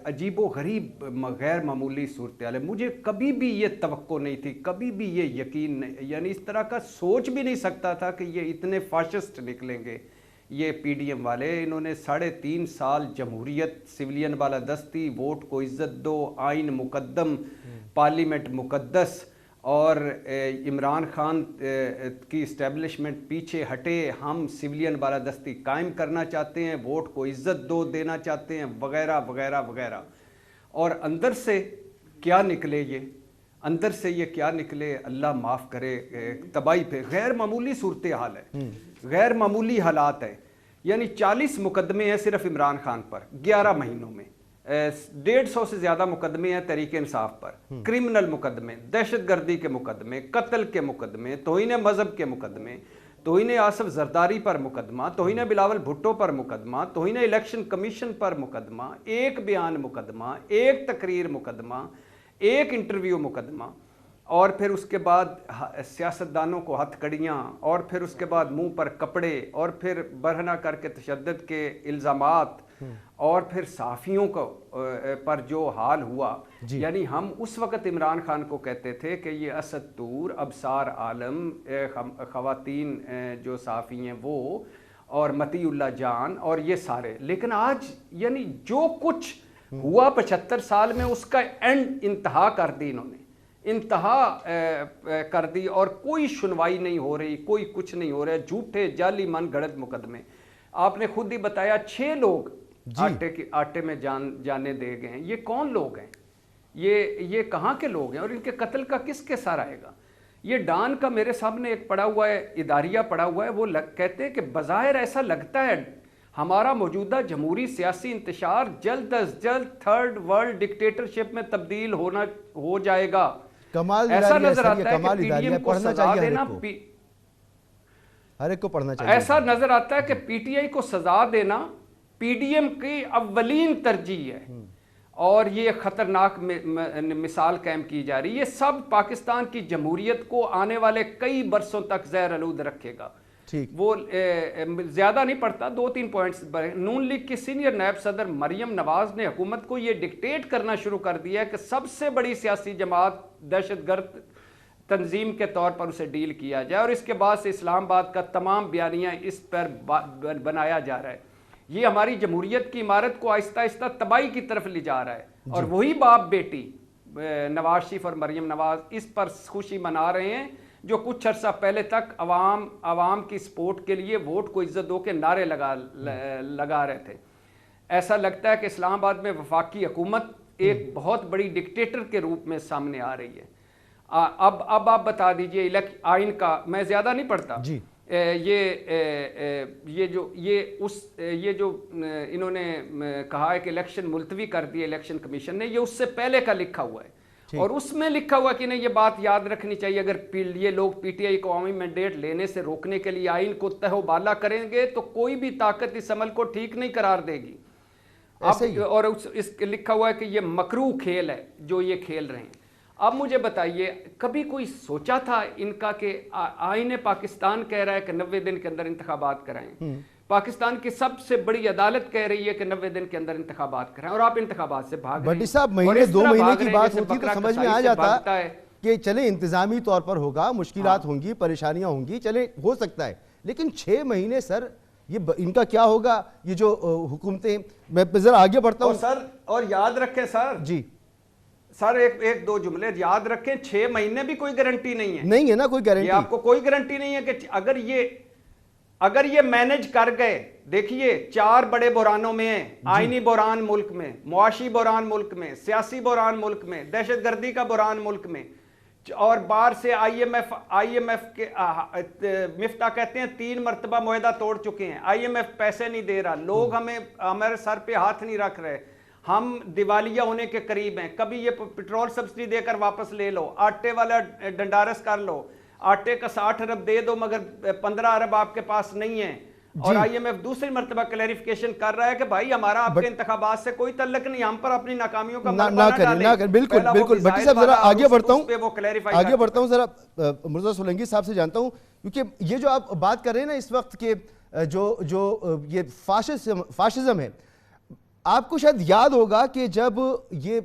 عجیب و غریب غیر معمولی صورتحال ہے. مجھے کبھی بھی یہ توقع نہیں تھی، کبھی بھی یہ یقین نہیں، یعنی اس طرح کا سوچ بھی نہیں سکتا تھا کہ یہ اتنے فاشسٹ نکلیں گے یہ پی ڈی ایم والے. انہوں نے 3.5 سال جمہوریت، سویلین بالادستی، ووٹ کو عزت دو، آئین مقدم، پارلیمنٹ مقدس، اور عمران خان کی اسٹیبلشمنٹ پیچھے ہٹے، ہم سویلین بالادستی قائم کرنا چاہتے ہیں، ووٹ کو عزت دو دینا چاہتے ہیں، وغیرہ وغیرہ وغیرہ. اور اندر سے کیا نکلے یہ، اندر سے یہ کیا نکلے اللہ معاف کرے، تباہی پہ. غیر معمولی صورتحال ہے، غیر معمولی حالات ہیں. یعنی 40 مقدمے ہیں صرف عمران خان پر 11 مہینوں میں. 150 سے زیادہ مقدمے ہیں تحریک انصاف پر، کرمنل مقدمے، دہشت گردی کے مقدمے، قتل کے مقدمے، توہین مذہب کے مقدمے، توہین آصف زرداری پر مقدمہ، توہین بلاول بھٹو پر مقدمہ، توہین الیکشن کمیشن پر مقدمہ، ایک بیان مقدمہ، ایک تقریر مقدمہ، ایک انٹرویو مقدمہ. اور پھر اس کے بعد سیاستدانوں کو ہتھ کڑیاں، اور پھر اس کے بعد منہ پر کپڑے، اور پھر برہنہ کر کے تشدد کے الزامات، اور پھر صحافیوں کو پر جو حال ہوا. یعنی ہم اس وقت عمران خان کو کہتے تھے کہ یہ اسد طور، ابصار عالم، خواتین جو صحافی ہیں وہ، اور متی اللہ جان، اور یہ سارے. لیکن آج یعنی جو کچھ ہوا 75 سال میں، اس کا اینڈ انتہا کر دی انہوں نے، انتہا کر دی. اور کوئی سنوائی نہیں ہو رہی، کوئی کچھ نہیں ہو رہا. جھوٹے جعلی من گھڑت مقدمے. آپ نے خود ہی بتایا 6 لوگ آٹے میں جانے دے گئے ہیں. یہ کون لوگ ہیں؟ یہ کہاں کے لوگ ہیں؟ اور ان کے قتل کا کس کے سر آئے گا؟ یہ ڈان کا میرے سامنے ایک پڑا ہوا ہے، اداریہ پڑا ہوا ہے. وہ کہتے ہیں کہ بظاہر ایسا لگتا ہے ہمارا موجودہ جمہوری سیاسی انتشار جلد از جلد 3rd ورلڈ ڈکٹیٹرشپ میں تبدیل ہو جائے گا. ایسا نظر آتا ہے کہ پی ڈی ایم کو سزا دینا، ہر ایک کو پڑھنا چاہیے. ایسا نظر آتا ہے کہ پی ٹی آئی کو سزا دینا پی ڈی ایم کی اولین ترجیح ہے. اور یہ خطرناک مثال قائم کی جا رہی ہے. یہ سب پاکستان کی جمہوریت کو آنے والے کئی برسوں تک زہر آلود رکھے گا. وہ زیادہ نہیں پڑتا، 2-3 پوائنٹس. نون لیگ کی سینئر نائب صدر مریم نواز نے حکومت کو یہ ڈکٹیٹ کرنا شروع کر دیا ہے کہ سب سے بڑی سیاسی جماعت دہشت گرد تنظیم کے طور پر اسے ڈیل کیا جائے. اور اس کے بعد سے اسلام آباد کا تمام بیانیہ اس پر بنایا جا رہا ہے. یہ ہماری جمہوریت کی عمارت کو آہستہ آہستہ تباہی کی طرف لے جا رہا ہے. اور وہی باپ بیٹی نواز شریف اور مریم نواز اس پر خوشی منا رہے ہیں جو کچھ عرصہ پہلے تک عوام کی سپورٹ کے لیے ووٹ کو عزت دو کے نعرے لگا رہے تھے. ایسا لگتا ہے کہ اسلام آباد میں وفاقی حکومت ایک بہت بڑی ڈکٹیٹر کے روپ میں سامنے آ رہی ہے. اب آپ بتا دیجئے آئین کا، میں زیادہ نہیں پڑھتا. یہ جو انہوں نے کہا ہے کہ الیکشن ملتوی کر دیا الیکشن کمیشن نے، یہ اس سے پہلے کا لکھا ہوا ہے. اور اس میں لکھا ہوا کہ نہیں، یہ بات یاد رکھنی چاہیے، اگر یہ لوگ پی ٹی آئی کو عوامی مینڈیٹ لینے سے روکنے کے لیے آئین کو تہ و بالا کریں گے تو کوئی بھی طاقت اس عمل کو ٹھیک نہیں قرار دے گی. اور اس لکھا ہوا ہے کہ یہ مکروہ کھیل ہے جو یہ کھیل رہے ہیں. اب مجھے بتائیے، کبھی کوئی سوچا تھا ان کا کہ آئین پاکستان کہہ رہا ہے کہ 90 دن کے اندر انتخابات کرائیں، پاکستان کی سب سے بڑی عدالت کہہ رہی ہے کہ 90 دن کے اندر انتخابات کرائیں، اور آپ انتخابات سے بھاگ رہے ہیں. بھٹی صاحب، مہینے 2 مہینے کی بات ہوتی تو سمجھ میں آ جاتا ہے کہ چلیں انتظامی طور پر ہوگا، مشکلات ہوں گی، پریشانیاں ہوں گی، چلیں ہو سکتا ہے. لیکن 6 مہینے سر، یہ ان کا کیا ہوگا؟ یہ جو حکومتیں، میں ذرا آگے بڑھتا ہوں سر. اور یاد رکھیں سر، جی سر ایک دو جملے یاد رکھیں، 6 مہینے بھی کوئی گارنٹی نہیں ہے، نہیں ہے نا کوئی گارنٹی، یہ آپ کو کوئی گارنٹی نہیں ہے کہ اگر یہ مینج کر گئے. دیکھیے 4 بڑے بحرانوں میں ہیں، آئینی بحران ملک میں، معاشی بحران ملک میں، سیاسی بحران ملک میں، دہشت گردی کا بحران ملک میں، اور باہر سے آئی ایم ایف کے مفتاح کہتے ہیں 3 مرتبہ معاہدہ توڑ چکے ہیں. آئی ایم ایف پیسے نہیں دے رہا، لوگ ہمارے سر پہ ہاتھ نہیں رکھ رہے، ہم دیوالیہ ہونے کے قریب ہیں. کبھی یہ پیٹرول سبسڈی دے کر واپس لے لو، آٹے والا ڈنڈارس کر لو، آٹے کا 60 ارب دے دو مگر 15 ارب آپ کے پاس نہیں ہے. اور آئی ایم ایف دوسری مرتبہ کلیریفیکیشن کر رہا ہے کہ بھائی ہمارا آپ کے انتخابات سے کوئی تعلق نہیں، ہم پر اپنی ناکامیوں کا مربع نہ ڈالیں. بالکل بالکل. بھٹی صاحب ذرا آگے بڑھتا ہوں ذرا مرزا سولنگی صاحب سے جانتا ہوں، کیونکہ یہ جو آپ بات کر رہے ہیں نا اس وقت کہ جو یہ فاشزم ہے، آپ کو شاید یاد ہوگا کہ جب یہ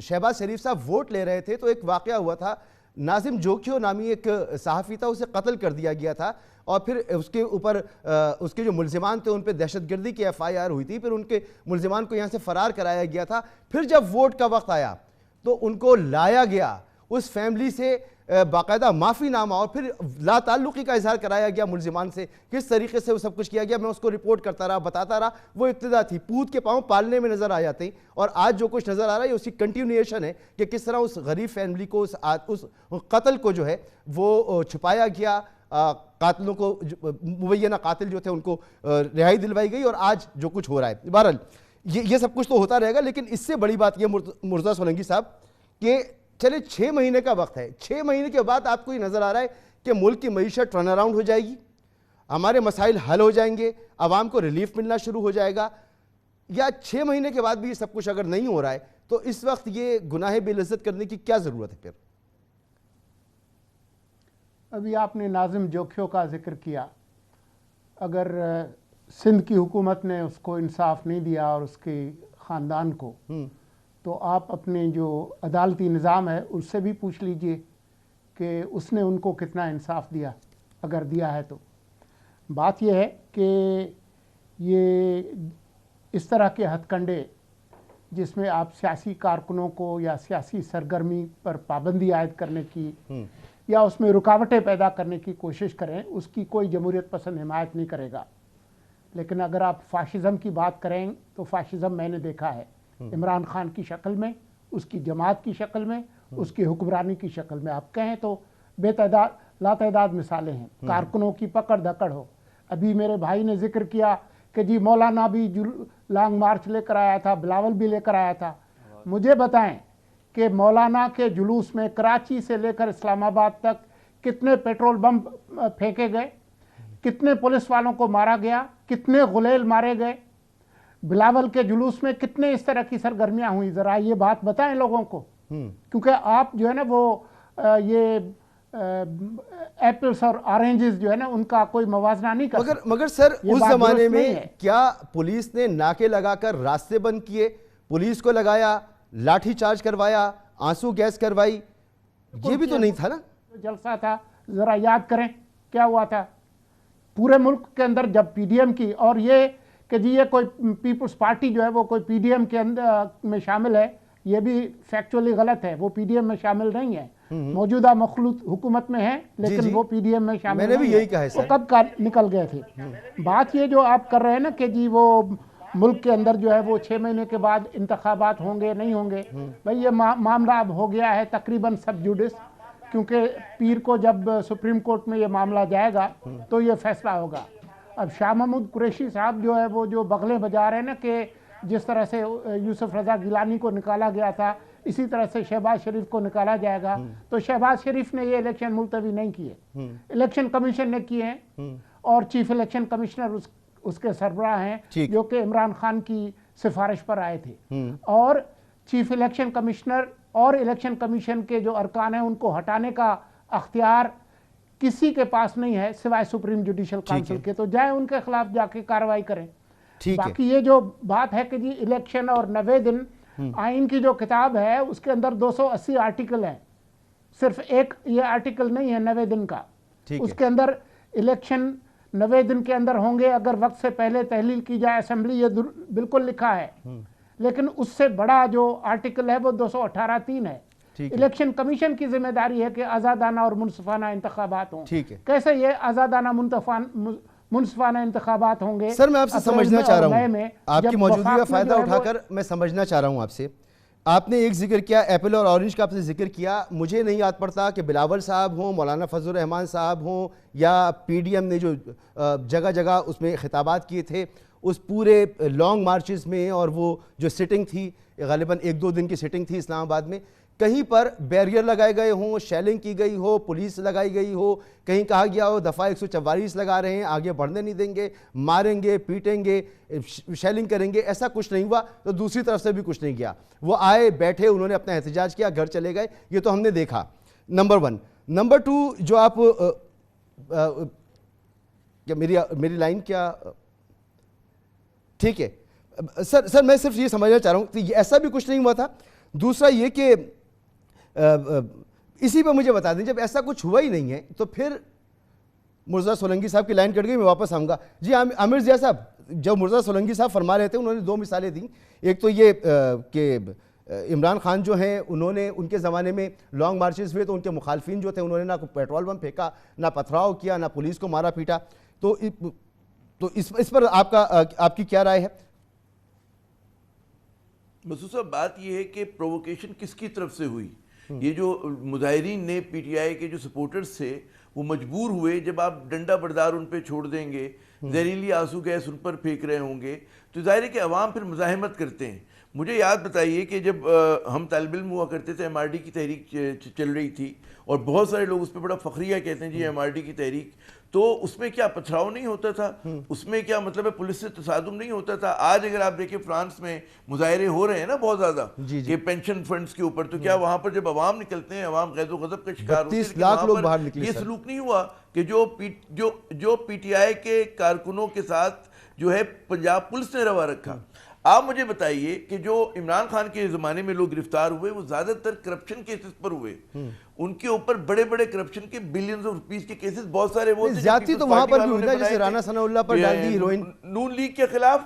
شہباز شریف صاحب ووٹ لے رہے تھے تو ایک واقعہ ہوا تھا، ناظم جوکھیو نامی ایک صحافی تھا، اسے قتل کر دیا گیا تھا، اور پھر اس کے اوپر اس کے جو ملزمان تھے ان پہ دہشت گردی کی FIR ہوئی تھی، پھر ان کے ملزمان کو یہاں سے فرار کرایا گیا تھا. پھر جب ووٹ کا وقت آیا تو ان کو لایا گیا، اس فیملی سے باقاعدہ معافی نامہ اور پھر لا تعلقی کا اظہار کرایا گیا ملزمان سے، کس طریقے سے وہ سب کچھ کیا گیا. میں اس کو رپورٹ کرتا رہا، بتاتا رہا. وہ ابتدا تھی، پوت کے پاؤں پالنے میں نظر آ جاتے ہیں، اور آج جو کچھ نظر آ رہا ہے اسی کنٹینیویشن ہے کہ کس طرح اس غریب فیملی کو اس قتل کو جو ہے وہ چھپایا گیا، قاتلوں کو مبینہ قاتل جو تھے ان کو رہائی دلوائی گئی، اور آج جو کچھ ہو رہا ہے. بہرحال یہ سب کچھ تو ہوتا رہے گا، لیکن اس سے بڑی بات یہ مرزا سولنگی صاحب کہ چلے 6 مہینے کا وقت ہے، 6 مہینے کے بعد آپ کو یہ نظر آ رہا ہے کہ ملک کی معیشت ٹرن اراؤنڈ ہو جائے گی، ہمارے مسائل حل ہو جائیں گے، عوام کو ریلیف ملنا شروع ہو جائے گا، یا 6 مہینے کے بعد بھی یہ سب کچھ اگر نہیں ہو رہا ہے تو اس وقت یہ گناہ بے لذت کرنے کی کیا ضرورت ہے پھر؟ ابھی آپ نے ناظم جوکھیو کا ذکر کیا، اگر سندھ کی حکومت نے اس کو انصاف نہیں دیا اور اس کے خاندان کو، تو آپ اپنے جو عدالتی نظام ہے اس سے بھی پوچھ لیجئے کہ اس نے ان کو کتنا انصاف دیا، اگر دیا ہے تو. بات یہ ہے کہ یہ اس طرح کے ہتھ کنڈے جس میں آپ سیاسی کارکنوں کو یا سیاسی سرگرمی پر پابندی عائد کرنے کی یا اس میں رکاوٹیں پیدا کرنے کی کوشش کریں، اس کی کوئی جمہوریت پسند حمایت نہیں کرے گا. لیکن اگر آپ فاشزم کی بات کریں تو فاشزم میں نے دیکھا ہے عمران خان کی شکل میں، اس کی جماعت کی شکل میں، اس کی حکمرانی کی شکل میں. آپ کہیں تو لا تعداد مثالیں ہیں. کارکنوں کی پکڑ دھکڑ ہو. ابھی میرے بھائی نے ذکر کیا کہ جی مولانا بھی لانگ مارچ لے کر آیا تھا، بلاول بھی لے کر آیا تھا. مجھے بتائیں کہ مولانا کے جلوس میں کراچی سے لے کر اسلام آباد تک کتنے پیٹرول بم پھینکے گئے، کتنے پولیس والوں کو مارا گیا، کتنے غلیل مارے گئے، بلاول کے جلوس میں کتنے اس طرح کی سرگرمیاں ہوئیں. ذرا یہ بات بتائیں لوگوں کو، کیونکہ آپ جو ہے نا وہ یہ ایپلز اور آرنجز جو ہے نا ان کا کوئی موازنہ نہیں کر سکتے. مگر سر اس زمانے میں کیا پولیس نے ناکے لگا کر راستے بند کیے، پولیس کو لگایا، لاٹھی چارج کروایا، آنسو گیس کروائی؟ یہ بھی تو نہیں تھا نا. جلسہ تھا، ذرا یاد کریں کیا ہوا تھا پورے ملک کے اندر جب PDM کی. اور یہ کہ جی یہ کوئی پیپلز پارٹی جو ہے وہ کوئی PDM کے اندر میں شامل ہے، یہ بھی فیکچولی غلط ہے. وہ PDM میں شامل نہیں ہے، موجودہ مخلوط حکومت میں ہے لیکن وہ PDM میں شامل نہیں ہے. میں نے بھی یہی کہا ہے سر. وہ کب نکل گئے تھے. بات یہ جو آپ کر رہے ہیں نا کہ جی وہ ملک کے اندر جو ہے وہ 6 مہینے کے بعد انتخابات ہوں گے نہیں ہوں گے، بھئی یہ معاملہ اب ہو گیا ہے تقریباً سب جوڈس، کیونکہ پیر کو جب سپریم کورٹ میں یہ معاملہ جائے گا تو یہ فیصلہ ہوگا. اب شاہ محمود قریشی صاحب جو ہے وہ جو بغلیں بجا رہے ہیں نا کہ جس طرح سے یوسف رضا گیلانی کو نکالا گیا تھا اسی طرح سے شہباز شریف کو نکالا جائے گا، تو شہباز شریف نے یہ الیکشن ملتوی نہیں کیے، الیکشن کمیشن نے کیے ہیں، اور چیف الیکشن کمشنر اس کے سربراہ ہیں جو کہ عمران خان کی سفارش پر آئے تھے. اور چیف الیکشن کمشنر اور الیکشن کمیشن کے جو ارکان ہیں ان کو ہٹانے کا اختیار کسی کے پاس نہیں ہے سوائے سپریم جوڈیشل کانسل کے. تو جائیں ان کے خلاف جا کے کارروائی کریں. باقی یہ جو بات ہے کہ جی الیکشن اور 90 دن، آئین کی جو کتاب ہے اس کے اندر 280 آرٹیکل ہیں، صرف ایک یہ آرٹیکل نہیں ہے 90 دن کا. اس کے اندر الیکشن 90 دن کے اندر ہوں گے اگر وقت سے پہلے تحلیل کی جائے اسمبلی، یہ بالکل لکھا ہے. لیکن اس سے بڑا جو آرٹیکل ہے وہ 218(3) ہے. الیکشن کمیشن کی ذمہ داری ہے کہ آزادانہ اور منصفانہ انتخابات ہوں. کیسے یہ آزادانہ منصفانہ انتخابات ہوں گے؟ سر میں آپ سے سمجھنا چاہ رہا ہوں، آپ کی موجودگی کا فائدہ اٹھا کر میں سمجھنا چاہ رہا ہوں آپ سے. آپ نے ایک ذکر کیا ایپل اور اورنج کا، آپ نے ذکر کیا، مجھے نہیں یاد پڑتا کہ بلاول صاحب ہوں، مولانا فضل الرحمان صاحب ہوں، یا پی ڈی ایم نے جو جگہ جگہ اس میں خطابات کیے تھے اس پورے لانگ مارچز میں، اور وہ جو سٹنگ تھی غالباً 1-2 دن کی سٹنگ تھی اسلام آباد میں، کہیں پر بیریئر لگائے گئے ہوں، شیلنگ کی گئی ہو، پولیس لگائی گئی ہو، کہیں کہا گیا ہو دفعہ 144 لگا رہے ہیں، آگے بڑھنے نہیں دیں گے، ماریں گے، پیٹیں گے، شیلنگ کریں گے، ایسا کچھ نہیں ہوا. تو دوسری طرف سے بھی کچھ نہیں کیا، وہ آئے بیٹھے، انہوں نے اپنا احتجاج کیا، گھر چلے گئے. یہ تو ہم نے دیکھا. نمبر 1. نمبر 2 جو آپ کیا میری لائن کیا ٹھیک ہے سر میں صرف یہ سمجھنا چاہ رہا ہوں کہ ایسا بھی کچھ نہیں ہوا تھا. دوسرا یہ کہ اسی پہ مجھے بتا دیں جب ایسا کچھ ہوا ہی نہیں ہے تو پھر مرزا سولنگی صاحب کی لائن کٹ گئی، میں واپس آؤں گا. جی عامر ضیاء صاحب، جب مرزا سولنگی صاحب فرما رہے تھے انہوں نے 2 مثالیں دیں. ایک تو یہ کہ عمران خان جو ہیں انہوں نے ان کے زمانے میں لانگ مارچز ہوئے تو ان کے مخالفین جو تھے انہوں نے نہ کوئی پیٹرول بم پھینکا، نہ پتھراؤ کیا، نہ پولیس کو مارا پیٹا. تو اس پر آپ کی کیا رائے ہے؟ مسعود صاحب بات یہ ہے کہ پرووکیشن کس کی طرف سے ہوئی. یہ جو مظاہرین نے پی ٹی آئی کے جو سپورٹرز تھے وہ مجبور ہوئے، جب آپ ڈنڈا بردار ان پہ چھوڑ دیں گے، زہریلی آنسو گیس ان پر پھینک رہے ہوں گے، تو ظاہر ہے کہ عوام پھر مزاحمت کرتے ہیں. مجھے یاد بتائیے کہ جب ہم طالب علم ہوا کرتے تھے، ایم آر ڈی کی تحریک چل رہی تھی اور بہت سارے لوگ اس پہ بڑا فخریہ کہتے ہیں جی ایم آر ڈی کی تحریک، تو اس میں کیا پتھراؤ نہیں ہوتا تھا، اس میں کیا مطلب ہے پولیس سے تصادم نہیں ہوتا تھا. آج اگر آپ دیکھیں فرانس میں مظاہرے ہو رہے ہیں نا بہت زیادہ کہ پینشن فنڈز کے اوپر، تو کیا وہاں پر جب عوام نکلتے ہیں عوام غیظ و غضب کا شکار ہوتے ہیں، 32 لاکھ لوگ باہر نکلے. یہ سلوک نہیں ہوا کہ جو پی ٹی آئی کے کارکنوں کے ساتھ جو ہے پنجاب پولیس نے روا رکھا. آپ مجھے بتائیے کہ جو عمران خان کے زمانے میں لوگ گرفتار ہوئے وہ زیادہ تر کرپشن کیسز پر ہوئے، ان کے اوپر بڑے بڑے کرپشن کے بلینز آف روپیز کے کیسز بہت سارے وہ زیادتی تو وہاں پر بھی ہوئی نا، جیسے رانا ثناء اللہ پر ڈال دی ہیروئن نون لیگ کے خلاف،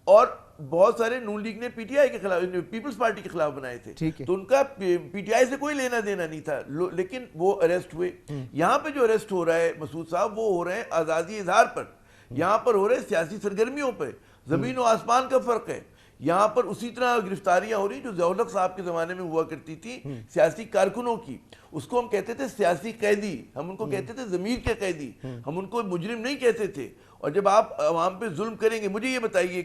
اور بہت سارے نون لیگ نے پی ٹی آئی کے خلاف، پیپلز پارٹی کے خلاف بنائے تھے، تو ان کا پی ٹی آئی سے کوئی لینا دینا نہیں تھا، لیکن وہ اریسٹ ہوئے. یہاں پہ جو اریسٹ ہو رہا ہے مسعود صاحب وہ ہو رہے ہیں آزادی اظہار پر، یہاں پر ہو رہے ہیں سیاسی سرگرمیوں پہ. زمین و آسمان کا فرق ہے. یہاں پر اسی طرح گرفتاریاں ہو رہی جو ضیاء الحق صاحب کے زمانے میں ہوا کرتی تھی سیاسی کارکنوں کی. اس کو ہم کہتے تھے سیاسی قیدی، ہم ان کو کہتے تھے ضمیر کے قیدی، ہم ان کو مجرم نہیں کہتے تھے. اور جب آپ عوام پہ ظلم کریں گے، مجھے یہ بتائیے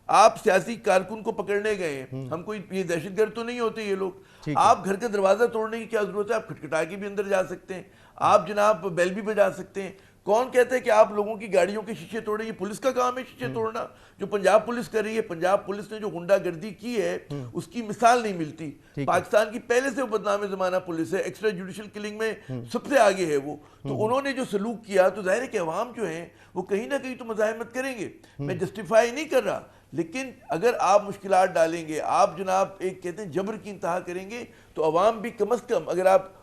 آپ سیاسی کارکن کو پکڑنے گئے ہیں، ہم کوئی یہ دہشت گرد تو نہیں ہوتے یہ لوگ. آپ گھر کا دروازہ توڑنے کی کیا ضرورت ہے؟ آپ کھٹکھٹا کے بھی اندر جا سکتے ہیں، آپ جناب بیل بھی بجا سکتے ہیں. کون کہتا ہے کہ آپ لوگوں کی گاڑیوں کے شیشے توڑیں؟ یہ پولیس کا کام ہے شیشے توڑنا، جو پنجاب پولیس کر رہی ہے. پنجاب پولیس نے جو غنڈہ گردی کی ہے اس کی مثال نہیں ملتی. پاکستان کی پہلے سے وہ بدنام زمانہ پولیس ہے، ایکسٹرا جوڈیشل کلنگ میں سب سے آگے ہے وہ. تو انہوں نے جو سلوک کیا تو ظاہر ہے کہ عوام جو ہیں وہ کہیں نہ کہیں تو مزاحمت کریں گے. میں جسٹیفائی نہیں کر رہا، لیکن اگر آپ مشکلات ڈالیں گے، آپ جناب ایک کہتے ہیں جبر کی انتہا کریں گے، تو عوام بھی کم از کم، اگر آپ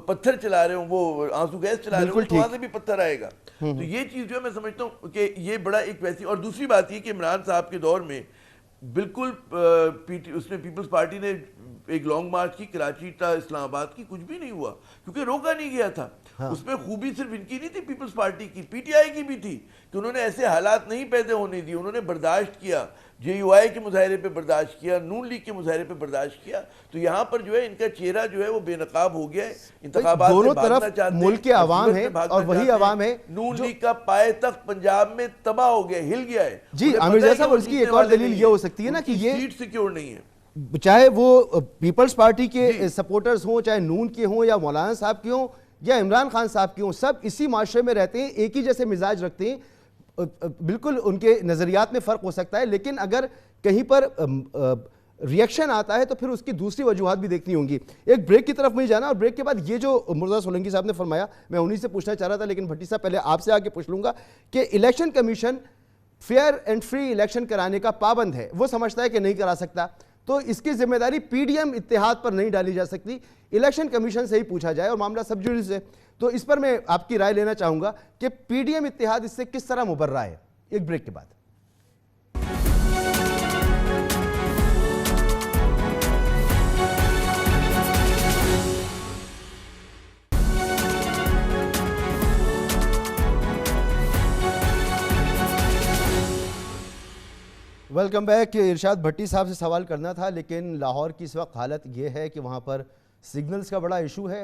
پتھر چلا رہے ہوں، وہ آنسو گیس چلا رہے ہوں، تو وہاں سے بھی پتھر آئے گا. تو یہ چیز جو ہے میں سمجھتا ہوں کہ یہ بڑا ایک ویسی. اور دوسری بات یہ کہ عمران صاحب کے دور میں بالکل اس میں پیپلز پارٹی نے ایک لانگ مارچ کی، کراچی تا اسلام آباد کی، کچھ بھی نہیں ہوا کیونکہ روکا نہیں گیا تھا. اس میں خوبی صرف ان کی نہیں تھی، پیپلز پارٹی کی، پی ٹی آئی کی بھی تھی کہ انہوں نے ایسے حالات نہیں پیدا ہونے دی، انہوں نے برداشت کیا، جے یو آئی کے مظاہرے پہ برداشت کیا، نون لیگ کے مظاہرے پہ برداشت کیا. تو یہاں پر جو ہے ان کا چہرہ جو ہے وہ بے نقاب ہو گیا ہے. انتخابات دونوں طرف ملک کے عوام ہیں اور وہی عوام ہے. نون لیگ کا پائے تخت پنجاب میں تباہ ہو گیا، ہل گیا ہے. جی عامر ضیاء صاحب، اس کی ایک اور دلیل یہ ہو سکتی ہے نا کہ یہ سیٹ سیکیور نہیں ہے، چاہے وہ پیپلز پارٹی کے سپورٹرز ہوں، چاہے نون کے ہوں، یا مولانا صاحب کے ہوں، یا عمران خان صاحب کے ہوں، سب اسی معاشرے میں رہتے ہیں، ایک ہی جیسے مزاج رکھتے ہیں. بالکل ان کے نظریات میں فرق ہو سکتا ہے، لیکن اگر کہیں پر ریئیکشن آتا ہے تو پھر اس کی دوسری وجوہات بھی دیکھنی ہوں گی. ایک بریک کی طرف میں جانا، اور بریک کے بعد یہ جو مرزا سولنگی صاحب نے فرمایا میں انہی سے پوچھنا چاہ رہا تھا، لیکن بھٹی صاحب پہلے آپ سے آگے پوچھ لوں گا کہ election commission fair and free election کرانے کا پابند ہے، وہ سمجھتا ہے کہ نہیں کرا سکتا، تو اس کی ذمہ داری پی ڈی ایم اتحاد پر نہیں ڈالی جا سکتی، الیکشن کمیشن سے ہی پوچھا جائے، اور معاملہ سب جوڈیس ہے. تو اس پر میں آپ کی رائے لینا چاہوں گا کہ پی ڈی ایم اتحاد اس سے کس طرح مبرہ ہے. ایک بریک کے بعد. Welcome back. ارشاد بھٹی صاحب سے سوال کرنا تھا لیکن لاہور کی اس وقت حالت یہ ہے کہ وہاں پر سگنلز کا بڑا ایشو ہے.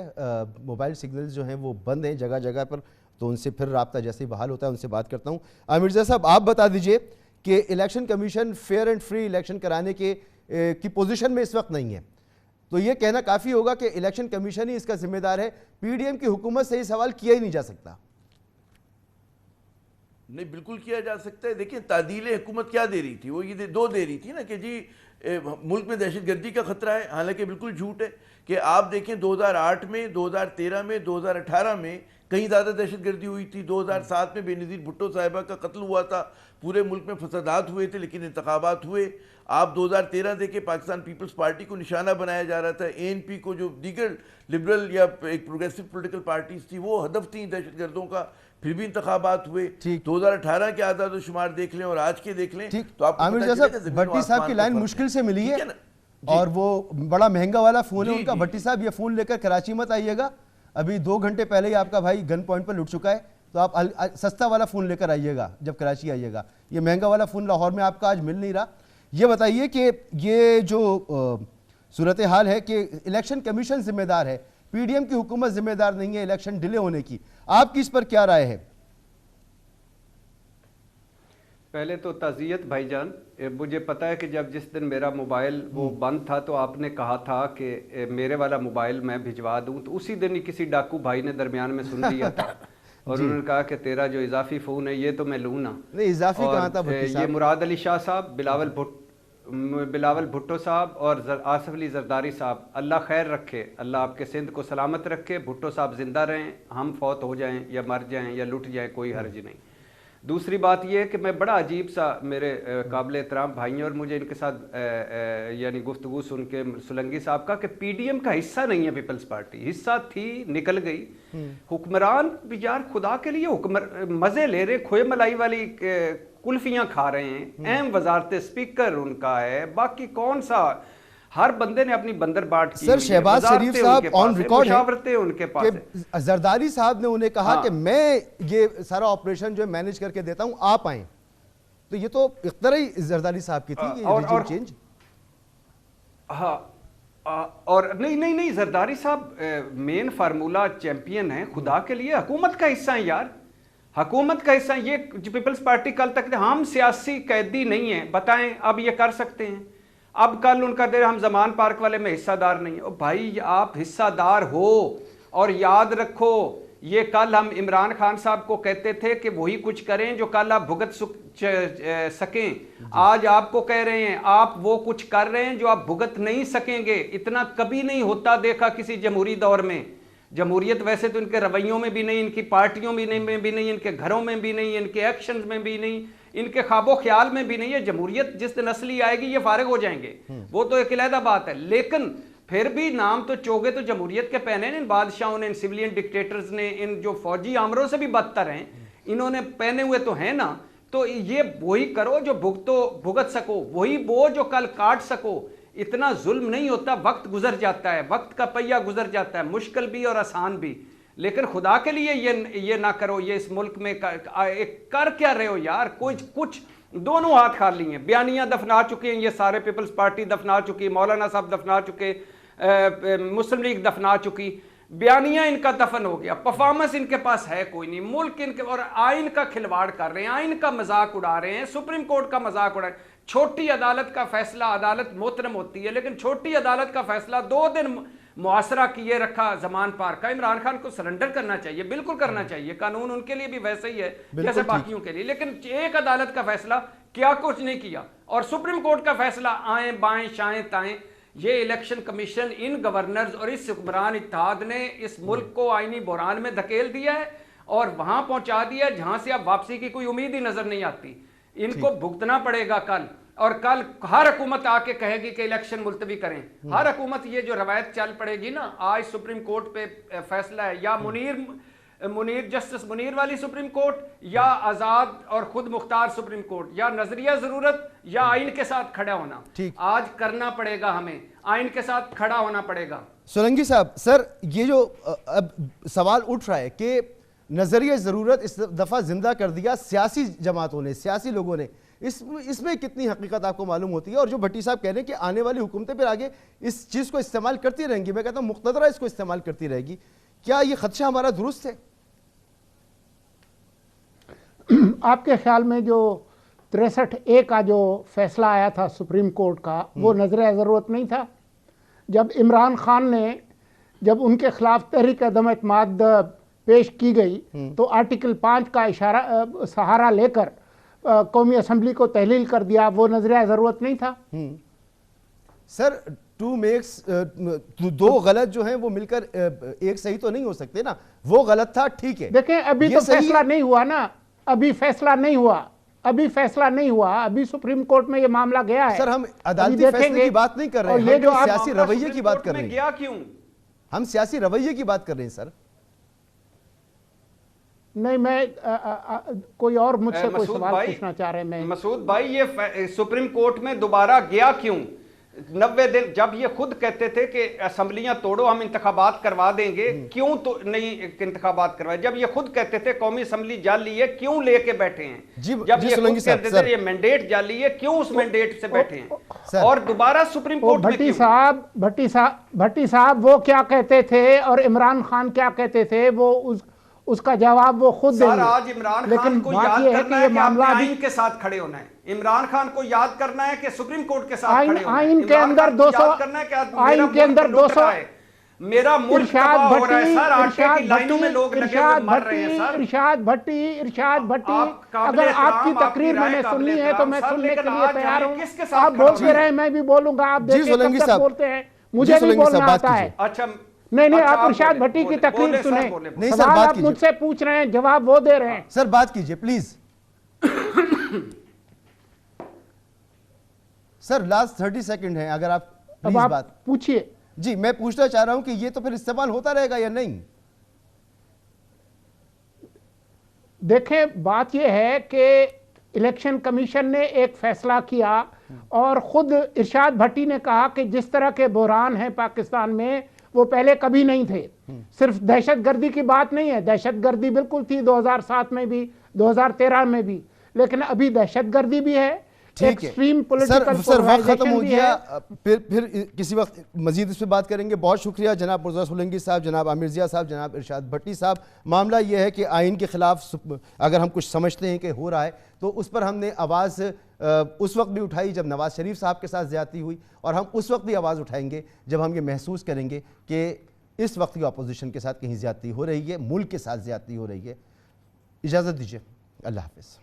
موبائل سگنلز جو ہیں وہ بند ہیں جگہ جگہ پر, تو ان سے پھر رابطہ جیسے ہی بحال ہوتا ہے ان سے بات کرتا ہوں. مرزا صاحب آپ بتا دیجئے کہ election commission fair and free election کرانے کی پوزیشن میں اس وقت نہیں ہے, تو یہ کہنا کافی ہوگا کہ الیکشن کمیشن ہی اس کا ذمہ دار ہے, پی ڈی ایم کی حکومت سے یہ سوال کیا ہی نہیں جا سکتا. نہیں, بالکل کیا جا سکتا ہے. دیکھیں تعدیل حکومت کیا دے رہی تھی, وہ یہ دو دے رہی تھی نا کہ جی ملک میں دہشت گردی کا خطرہ ہے, حالانکہ بالکل جھوٹ ہے. کہ آپ دیکھیں 2008 میں, 2013 میں, 2018 میں کہیں زیادہ دہشت گردی ہوئی تھی. 2007 میں بے نظیر بھٹو صاحبہ کا قتل ہوا تھا, پورے ملک میں فسادات ہوئے تھے لیکن انتخابات ہوئے. آپ 2013 دیکھیں پاکستان پیپلز پارٹی کو نشانہ بنایا جا رہا تھا, اے این پی کو جو دیگر لبرل یا ایک پروگریسو پولیٹیکل پارٹیز تھی وہ ہدف تھیں دہشت گردوں کا, پھر بھی انتخابات ہوئے. 2018 کے اعداد و شمار دیکھ لیں اور آج کے دیکھ لیں تو آپ عامر صاحب بھٹی صاحب کی لائن مشکل سے ملی ہے اور وہ بڑا مہنگا والا فون ہے ان کا. بھٹی صاحب یہ فون لے کر کراچی مت آئیے گا, ابھی 2 گھنٹے پہلے ہی آپ کا بھائی گن پوائنٹ پر لٹ چکا ہے, تو آپ سستا والا فون لے کر آئیے گا جب کراچی آئیے گا. یہ مہنگا والا فون لاہور میں آپ کا آج مل نہیں رہا. یہ بتائیے کہ یہ جو صورتحال ہے کہ الیکشن کمیشن ذمہ دار ہے, پی ڈی ایم کی حکومت ذمہ دار نہیں ہے الیکشن ڈیلے ہونے کی, آپ کی اس پر کیا رائے ہے؟ پہلے تو تعزیت بھائی جان, مجھے پتا ہے کہ جس دن میرا موبائل وہ بند تھا تو آپ نے کہا تھا کہ میرے والا موبائل میں بھجوا دوں, تو اسی دن ہی کسی ڈاکو بھائی نے درمیان میں سن لیا تھا اور انہوں نے کہا کہ تیرا جو اضافی فون ہے یہ تو میں لوں نا. نہیں اضافی کہاں تھا بھٹی صاحب؟ یہ مراد علی شاہ صاحب, بلاول بھٹو صاحب اور آصف علی زرداری صاحب, اللہ خیر رکھے, اللہ آپ کے سندھ کو سلامت رکھے. بھٹو صاحب زندہ رہیں, ہم فوت ہو جائیں یا مر جائیں یا لٹ جائیں, کوئی حرج نہیں. دوسری بات یہ ہے کہ میں بڑا عجیب سا, میرے قابل احترام بھائی ہیں اور مجھے ان کے ساتھ یعنی گفتگو سن کے سلنگی صاحب کا کہ پی ڈی ایم کا حصہ نہیں ہے پیپلز پارٹی, حصہ تھی نکل گئی. حکمران یار خدا کے لیے مزے لے رہے, کھوئے ملائی والی کلفیاں کھا رہے ہیں, اہم وزارت اسپیکر ان کا ہے, باقی کون سا, ہر بندے نے اپنی بندر باٹ کی. سر شہباز شریف صاحب آن ریکارڈ ہیں کہ زرداری صاحب نے انہیں کہا کہ میں یہ سارا آپریشن جو ہے مینج کر کے دیتا ہوں, آپ آئیں. تو یہ تو اختراعی زرداری صاحب کی تھی یہ ریجیم چینج. ہاں, اور نہیں زرداری صاحب مین فارمولا چیمپئن ہیں, خدا کے لیے حکومت کا حصہ ہیں یار, حکومت کا حصہ. یہ پیپلز پارٹی کل تک ہم سیاسی قیدی نہیں ہیں, بتائیں اب یہ کر سکتے ہیں, اب کل ان کا دیر ہم زمان پارک والے میں حصہ دار نہیں ہیں. بھائی آپ حصہ دار ہو, اور یاد رکھو یہ کل ہم عمران خان صاحب کو کہتے تھے کہ وہی کچھ کریں جو کل آپ بھگت سکیں. آج آپ کو کہہ رہے ہیں آپ وہ کچھ کر رہے ہیں جو آپ بھگت نہیں سکیں گے. اتنا کبھی نہیں ہوتا دیکھا کسی جمہوری دور میں. جمہوریت ویسے تو ان کے رویوں میں بھی نہیں, ان کی پارٹیوں میں بھی نہیں, ان کے گھروں میں بھی نہیں, ان کے ایکشنز میں بھی نہیں, ان کے خواب و خیال میں بھی نہیں ہے. جمہوریت جس دن اصلی آئے گی یہ فارغ ہو جائیں گے, وہ تو ایک علیحدہ بات ہے. لیکن پھر بھی نام تو چوگے تو جمہوریت کے پہنے ان بادشاہوں نے, ان سیویلین ڈکٹیٹرز نے, ان جو فوجی آمروں سے بھی بدتر ہیں انہوں نے پہنے ہوئے تو ہیں نا. تو یہ وہی کرو جو بھگت سکو, وہی بو جو کل کاٹ سکو. اتنا ظلم نہیں ہوتا, وقت گزر جاتا ہے, وقت کا پہیہ گزر جاتا ہے, مشکل بھی اور آسان بھی. لیکن خدا کے لیے یہ نہ کرو. یہ اس ملک میں کر کیا رہے ہو یار, کچھ دونوں ہاتھ خالی ہیں. بیانیاں دفنا چکے ہیں یہ سارے, پیپلز پارٹی دفنا چکی, مولانا صاحب دفنا چکے, مسلم لیگ دفنا چکی, بیانیاں ان کا دفن ہو گیا, پرفارمنس ان کے پاس ہے کوئی نہیں. ملک ان کے اور آئین کا کھلواڑ کر رہے ہیں, آئین کا مذاق اڑا رہے ہیں, سپریم کورٹ کا مذاق اڑا رہے ہیں. چھوٹی عدالت کا فیصلہ, عدالت محترم ہوتی ہے لیکن چھوٹی عدالت کا فیصلہ 2 دن محاصرہ کیے رکھا زمان پارک کا. عمران خان کو سرنڈر کرنا چاہیے, بالکل کرنا چاہیے, قانون ان کے لیے بھی ویسے ہی ہے جیسے باقیوں کے لیے. لیکن ایک عدالت کا فیصلہ کیا کچھ نہیں کیا, اور سپریم کورٹ کا فیصلہ آئیں بائیں شائیں تائیں. یہ الیکشن کمیشن, ان گورنرز اور اس حکمران اتحاد نے اس ملک کو آئینی بحران میں دھکیل دیا ہے اور وہاں پہنچا دیا ہے جہاں سے اب واپسی کی کوئی امید ہی نظر نہیں آتی. ان کو بھگتنا پڑے گا کل, اور کل ہر حکومت آ کے کہے گی کہ الیکشن ملتوی کریں. ہر حکومت یہ جو روایت چل پڑے گی نا, آج سپریم کورٹ پہ فیصلہ ہے, یا منیر جسٹس منیر والی سپریم کورٹ, یا آزاد اور خود مختار سپریم کورٹ, یا نظریہ ضرورت یا آئین کے ساتھ کھڑا ہونا. آج کرنا پڑے گا, ہمیں آئین کے ساتھ کھڑا ہونا پڑے گا. سولنگی صاحب, سر یہ جو اب سوال اٹھ رہا ہے کہ نظریہ ضرورت اس دفعہ زندہ کر دیا سیاسی جماعتوں نے, سیاسی لوگوں نے. اس میں کتنی حقیقت آپ کو معلوم ہوتی ہے؟ اور جو بھٹی صاحب کہہ رہے ہیں کہ آنے والی حکومتیں پھر آگے اس چیز کو استعمال کرتی رہیں گی, میں کہتا ہوں مقتدرہ اس کو استعمال کرتی رہے گی. کیا یہ خدشہ ہمارا درست ہے؟ آپ کے خیال میں جو 63A کا جو فیصلہ آیا تھا سپریم کورٹ کا, وہ نظریہ ضرورت نہیں تھا؟ جب عمران خان نے جب ان کے خلاف تحریک عدم اعتماد پیش کی گئی تو آرٹیکل 5 کا سہارا لے کر قومی اسمبلی کو تحلیل کر دیا, وہ نظریہ ضرورت نہیں تھا؟ سر دو غلط جو ہیں وہ مل کر ایک صحیح تو نہیں ہو سکتے نا. وہ غلط تھا, ٹھیک ہے. دیکھیں ابھی تو فیصلہ نہیں ہوا نا, ابھی فیصلہ نہیں ہوا, ابھی سپریم کورٹ میں یہ معاملہ گیا ہے. سر ہم عدالتی فیصلے کی بات نہیں کر رہے ہیں, ہم جو سیاسی رویے کی بات کر رہے ہیں. گیا کیوں؟ ہم سیاسی رویے کی بات کر رہے ہیں سر. نہیں, میں کوئی اور مجھ سے کوئی سوال پوچھنا چاہ رہے ہیں. مسعود بھائی یہ سپریم کورٹ میں دوبارہ گیا کیوں؟ 90 دن جب یہ خود کہتے تھے کہ اسمبلیاں توڑو ہم انتخابات کروا دیں گے, کیوں تو نہیں انتخابات کروائے؟ جب یہ خود کہتے تھے قومی اسمبلی جعلی ہے, کیوں لے کے بیٹھے ہیں؟ جب یہ خود کہتے تھے یہ مینڈیٹ جعلی ہے, کیوں اس مینڈیٹ سے بیٹھے ہیں؟ اور دوبارہ سپریم کورٹ میں کیوں؟ بھٹی صاحب وہ کیا کہتے تھے اور عمران خان کیا کہتے تھے, وہ اس کا جواب وہ خود دیں گے. سر آج عمران خان کو یاد کرنا ہے کہ آپ نے آئین کے ساتھ کھڑے ہونا ہے. عمران خان کو یاد کرنا ہے کہ سپریم کورٹ کے ساتھ کھڑے ہونا ہے. آئین کے اندر 200 میرا ملک تباہ ہو رہا ہے سر, آٹے کی لائنوں میں لوگ لگے ہوئے مر رہے ہیں سر. ارشاد بھٹی اگر آپ کی تقریر میں نے سننی ہے تو میں سننے کے لیے تیار ہوں. آپ بولتے رہے, میں بھی بولوں گا, آپ دیکھیں کب تک بولتے ہیں, مجھے نہیں بولنا آتا ہے. اچھا نہیں, آپ ارشاد بھٹی کی تقریر سنیں. سوال آپ مجھ سے پوچھ رہے ہیں, جواب وہ دے رہے ہیں. سر بات کیجئے پلیز. سر لاسٹ 30 سیکنڈ ہیں, اگر آپ پلیز بات پوچھئے. جی میں پوچھنا چاہ رہا ہوں کہ یہ تو پھر استعمال ہوتا رہے گا یا نہیں؟ دیکھیں بات یہ ہے کہ الیکشن کمیشن نے ایک فیصلہ کیا اور خود ارشاد بھٹی نے کہا کہ جس طرح کے بحران ہیں پاکستان میں وہ پہلے کبھی نہیں تھے. صرف دہشت گردی کی بات نہیں ہے, دہشت گردی بالکل تھی 2007 میں بھی, 2013 میں بھی, لیکن ابھی دہشت گردی بھی ہے, ایکسٹریم پولیٹیکل سر وقت ختم ہو گیا, پھر کسی وقت مزید اس پہ بات کریں گے. بہت شکریہ جناب مرزا سولنگی صاحب, جناب عامر ضیاء صاحب, جناب ارشاد بھٹی صاحب. معاملہ یہ ہے کہ آئین کے خلاف اگر ہم کچھ سمجھتے ہیں کہ ہو رہا ہے تو اس پر ہم نے آواز اس وقت بھی اٹھائی جب نواز شریف صاحب کے ساتھ زیادتی ہوئی, اور ہم اس وقت بھی آواز اٹھائیں گے جب ہم یہ محسوس کریں گے کہ اس وقت کی اپوزیشن کے ساتھ کہیں زیادتی ہو رہی ہے, ملک کے ساتھ زیادتی ہو رہی ہے. اجازت دیجیے, اللہ حافظ.